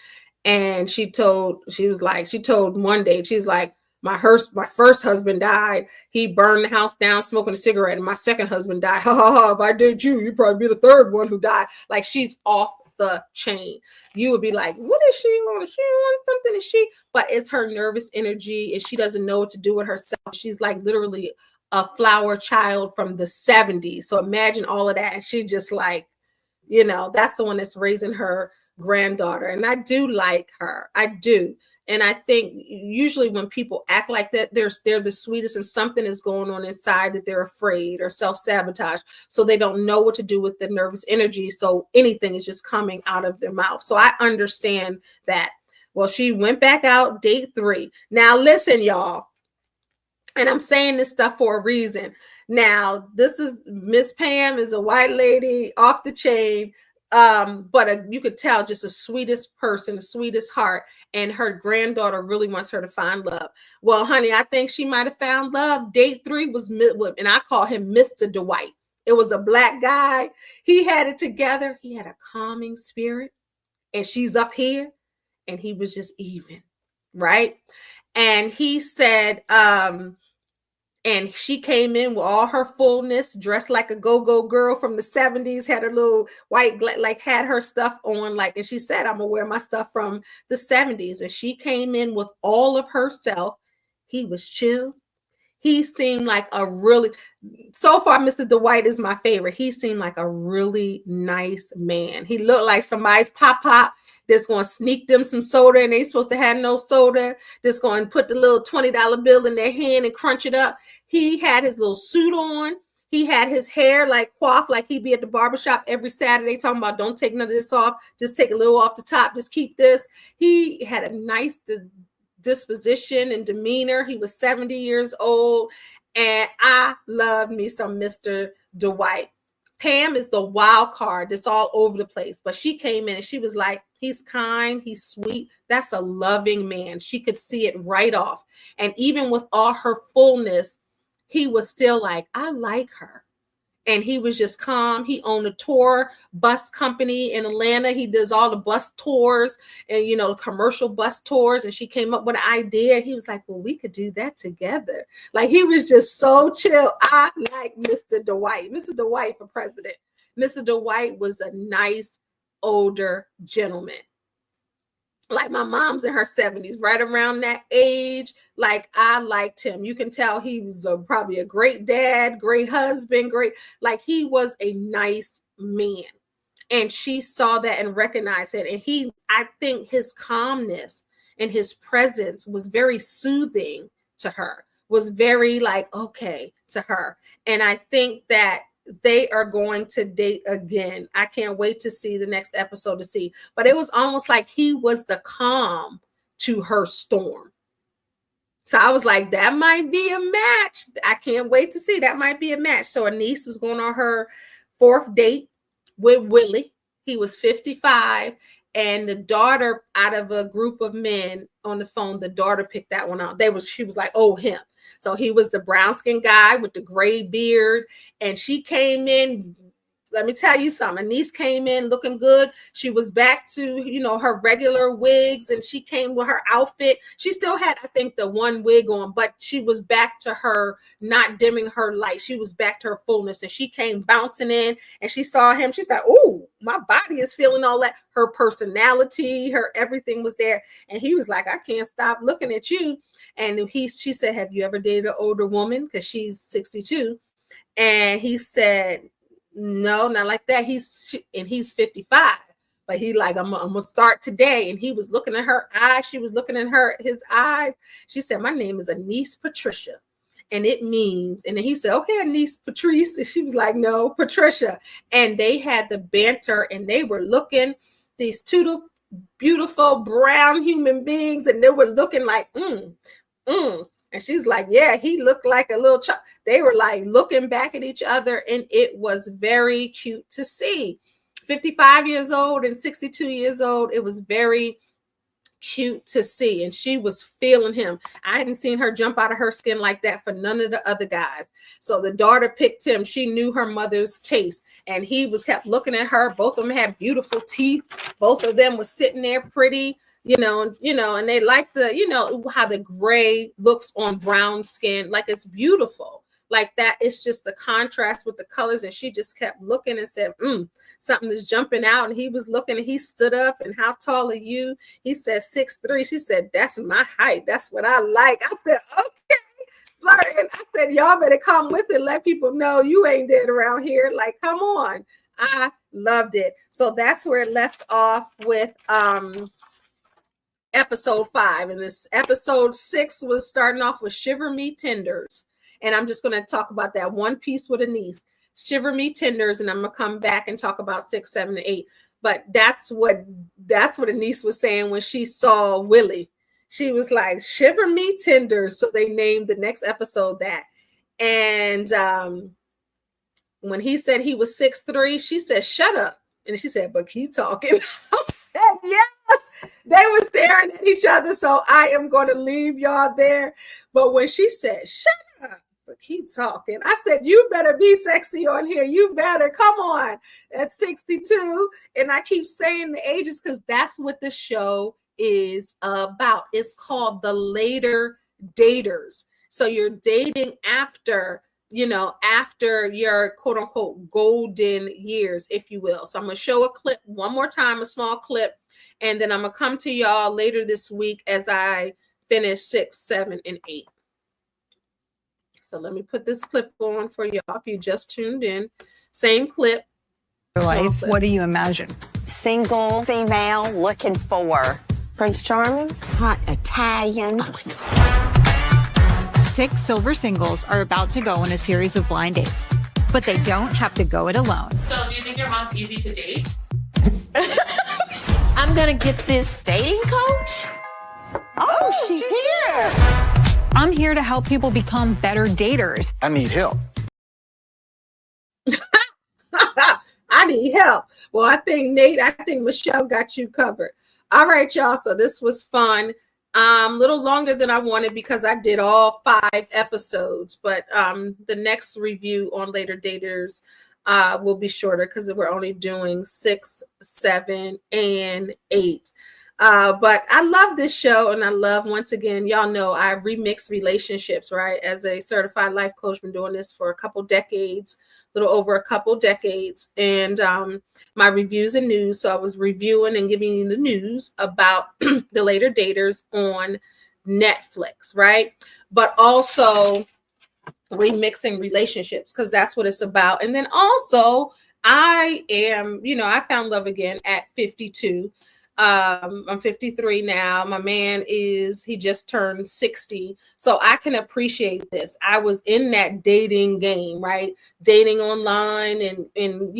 And she told one day, she's like, my first husband died. He burned the house down smoking a cigarette. And my second husband died. Ha ha ha. If I did you'd probably be the third one who died. Like, she's off the chain. You would be like, what is she on? Is she on something? Is she? But it's her nervous energy, and she doesn't know what to do with herself. She's like literally a flower child from the 70s. So imagine all of that. And she just like, that's the one that's raising her granddaughter. And I do like her. I do. And I think usually when people act like that, they're the sweetest, and something is going on inside that they're afraid or self-sabotage. So they don't know what to do with the nervous energy. So anything is just coming out of their mouth. So I understand that. Well, she went back out, date 3. Now, listen, y'all. And I'm saying this stuff for a reason. Now, this is Miss Pam is a white lady off the chain. But you could tell just the sweetest person, the sweetest heart, and her granddaughter really wants her to find love. Well, honey, I think she might have found love. Date 3 was, and I call him Mr. Dwight. It was a black guy. He had it together. He had a calming spirit, and she's up here, and he was just even, right? And he said, and she came in with all her fullness, dressed like a go-go girl from the 70s, had her little white, like had her stuff on, like, and she said, I'm gonna wear my stuff from the 70s. And she came in with all of herself. He was chill. He seemed like a really, so far, Mr. Dwight is my favorite. He seemed like a really nice man. He looked like somebody's pop that's going to sneak them some soda and they supposed to have no soda. That's going to put the little $20 bill in their hand and crunch it up. He had his little suit on. He had his hair like coiffed, like he'd be at the barbershop every Saturday talking about don't take none of this off. Just take a little off the top. Just keep this. He had a nice disposition and demeanor. He was 70 years old. And I love me some Mr. Dwight. Pam is the wild card that's all over the place. But she came in and she was like, he's kind, he's sweet. That's a loving man. She could see it right off. And even with all her fullness, he was still like, I like her. And he was just calm. He owned a tour bus company in Atlanta. He does all the bus tours and, you know, commercial bus tours. And she came up with an idea. He was like, well, we could do that together. Like, he was just so chill. I like Mr. Dwight. Mr. Dwight for president. Mr. Dwight was a nice older gentleman. Like, my mom's in her 70s, right around that age. Like, I liked him. You can tell he was probably a great dad, great husband, great. Like, he was a nice man. And she saw that and recognized it. And I think his calmness and his presence was very soothing to her, was very like, okay to her. And I think that they are going to date again. I can't wait to see the next episode to see. But it was almost like he was the calm to her storm. So I was like, that might be a match. I can't wait to see. That might be a match. So Anise was going on her 4th date with Willie. He was 55. And the daughter, out of a group of men on the phone, the daughter picked that one out. She was like, oh, him. So he was the brown skin guy with the gray beard. And she came in. Let me tell you something. Anise came in looking good. She was back to, you know, her regular wigs, and she came with her outfit. She still had, I think, the one wig on, but she was back to her, not dimming her light. She was back to her fullness, and she came bouncing in, and she saw him. She said, oh, my body is feeling all that. Her personality, her everything was there. And he was like, I can't stop looking at you. And she said, have you ever dated an older woman? Because she's 62. And he said, no, not like that. He's 55, but he like, I'm gonna start today. And he was looking at her eyes. She was looking at his eyes. She said, my name is Anise Patricia. And it means, and then he said, okay, Anise Patrice. And she was like, no, Patricia. And they had the banter, and they were looking, these two beautiful brown human beings, and they were looking like, And she's like, yeah, he looked like a little child. They were like looking back at each other, and it was very cute to see. 55 years old and 62 years old. It was very cute to see. And she was feeling him. I hadn't seen her jump out of her skin like that for none of the other guys. So the daughter picked him. She knew her mother's taste, and he kept looking at her. Both of them had beautiful teeth. Both of them were sitting there pretty. You know, and they like how the gray looks on brown skin. Like, it's beautiful. Like that. It's just the contrast with the colors. And she just kept looking and said, something is jumping out. And he was looking, and he stood up. And how tall are you? He said 6'3". She said, that's my height. That's what I like. I said, okay. And I said, y'all better come with it. Let people know you ain't dead around here. Like, come on. I loved it. So that's where it left off with, episode 5, and this episode 6 was starting off with Shiver Me Tenders, and I'm just going to talk about that one piece with Anise. Shiver Me Tenders, and I'm going to come back and talk about 6, 7, and 8. But that's what Anise was saying when she saw Willie. She was like, shiver me tenders. So they named the next episode that. And when he said he was 6'3", she said, shut up. And she said, but keep talking. I said, yes. They were staring at each other. So I am going to leave y'all there. But when she said, shut up, but keep talking, I said, you better be sexy on here. You better come on at 62. And I keep saying the ages because that's what the show is about. It's called The Later Daters. So you're dating after your quote unquote golden years, if you will. So I'm going to show a clip one more time, a small clip, and then I'm going to come to y'all later this week as I finish 6, 7, and 8. So let me put this clip on for y'all if you just tuned in. Same clip. Life, what do you imagine? Single female looking for Prince Charming, hot Italian. 6 silver singles are about to go on a series of blind dates, but they don't have to go it alone. So do you think your mom's easy to date? I'm gonna get this dating coach. Oh, she's here. I'm here to help people become better daters. I need help. I need help. Well, I think Michelle got you covered. All right, y'all. So this was fun. A little longer than I wanted because I did all 5 episodes, but the next review on Later Daters will be shorter because we're only doing 6, 7, and 8. But I love this show, and I love, once again, y'all know I remix relationships, right? As a certified life coach, been doing this for a couple decades, a little over a couple decades, and my reviews and news. So I was reviewing and giving you the news about the Later Daters on Netflix, right? But also remixing relationships, because that's what it's about. And then also I found love again at 52. I'm 53 now. My man he just turned 60. So I can appreciate this. I was in that dating game, right? Dating online and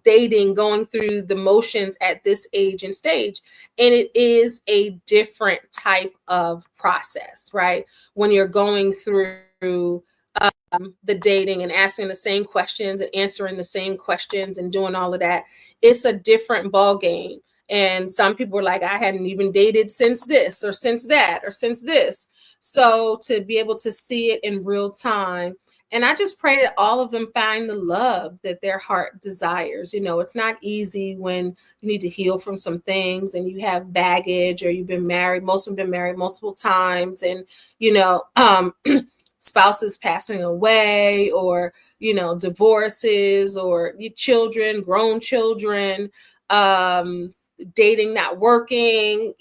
dating, going through the motions at this age and stage. And it is a different type of process, right? When you're going through the dating and asking the same questions and answering the same questions and doing all of that, it's a different ball game. And some people were like, I hadn't even dated since this or since that or since this. So to be able to see it in real time, and I just pray that all of them find the love that their heart desires. It's not easy when you need to heal from some things and you have baggage, or you've been married. Most have been married multiple times, and spouses passing away, or divorces, or children, grown children, dating not working,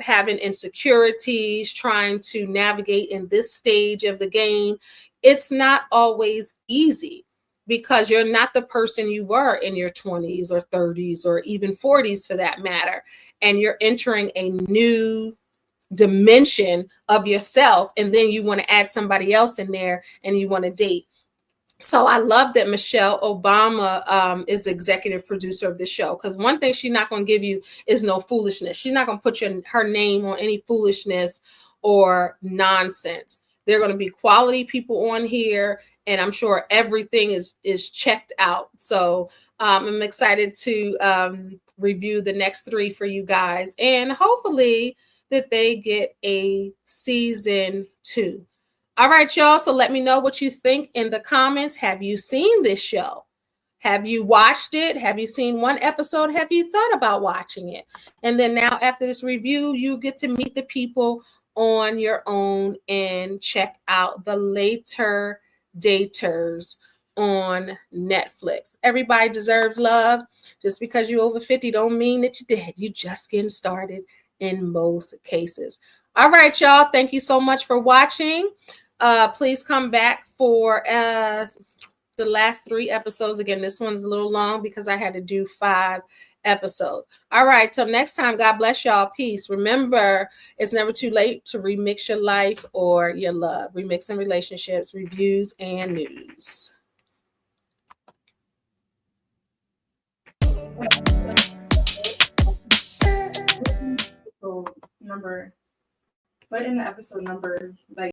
having insecurities, trying to navigate in this stage of the game. It's not always easy because you're not the person you were in your 20s or 30s or even 40s for that matter. And you're entering a new dimension of yourself, and then you want to add somebody else in there and you want to date. So I love that Michelle Obama is the executive producer of this show, because one thing she's not going to give you is no foolishness. She's not going to put her name on any foolishness or nonsense. There are going to be quality people on here, and I'm sure everything is checked out. So I'm excited to review the next 3 for you guys, and hopefully that they get a season 2. All right, y'all. So let me know what you think in the comments. Have you seen this show? Have you watched it? Have you seen one episode? Have you thought about watching it? And then now after this review, you get to meet the people on your own and check out the Later Daters on Netflix. Everybody deserves love. Just because you're over 50 don't mean that you did. You just getting started in most cases. All right, y'all. Thank you so much for watching. Please come back for the last 3 episodes. Again, this one's a little long because I had to do 5 episodes. All right, till next time, God bless y'all. Peace. Remember, it's never too late to remix your life or your love. Remixing relationships, reviews, and news. Number, but in the episode number, like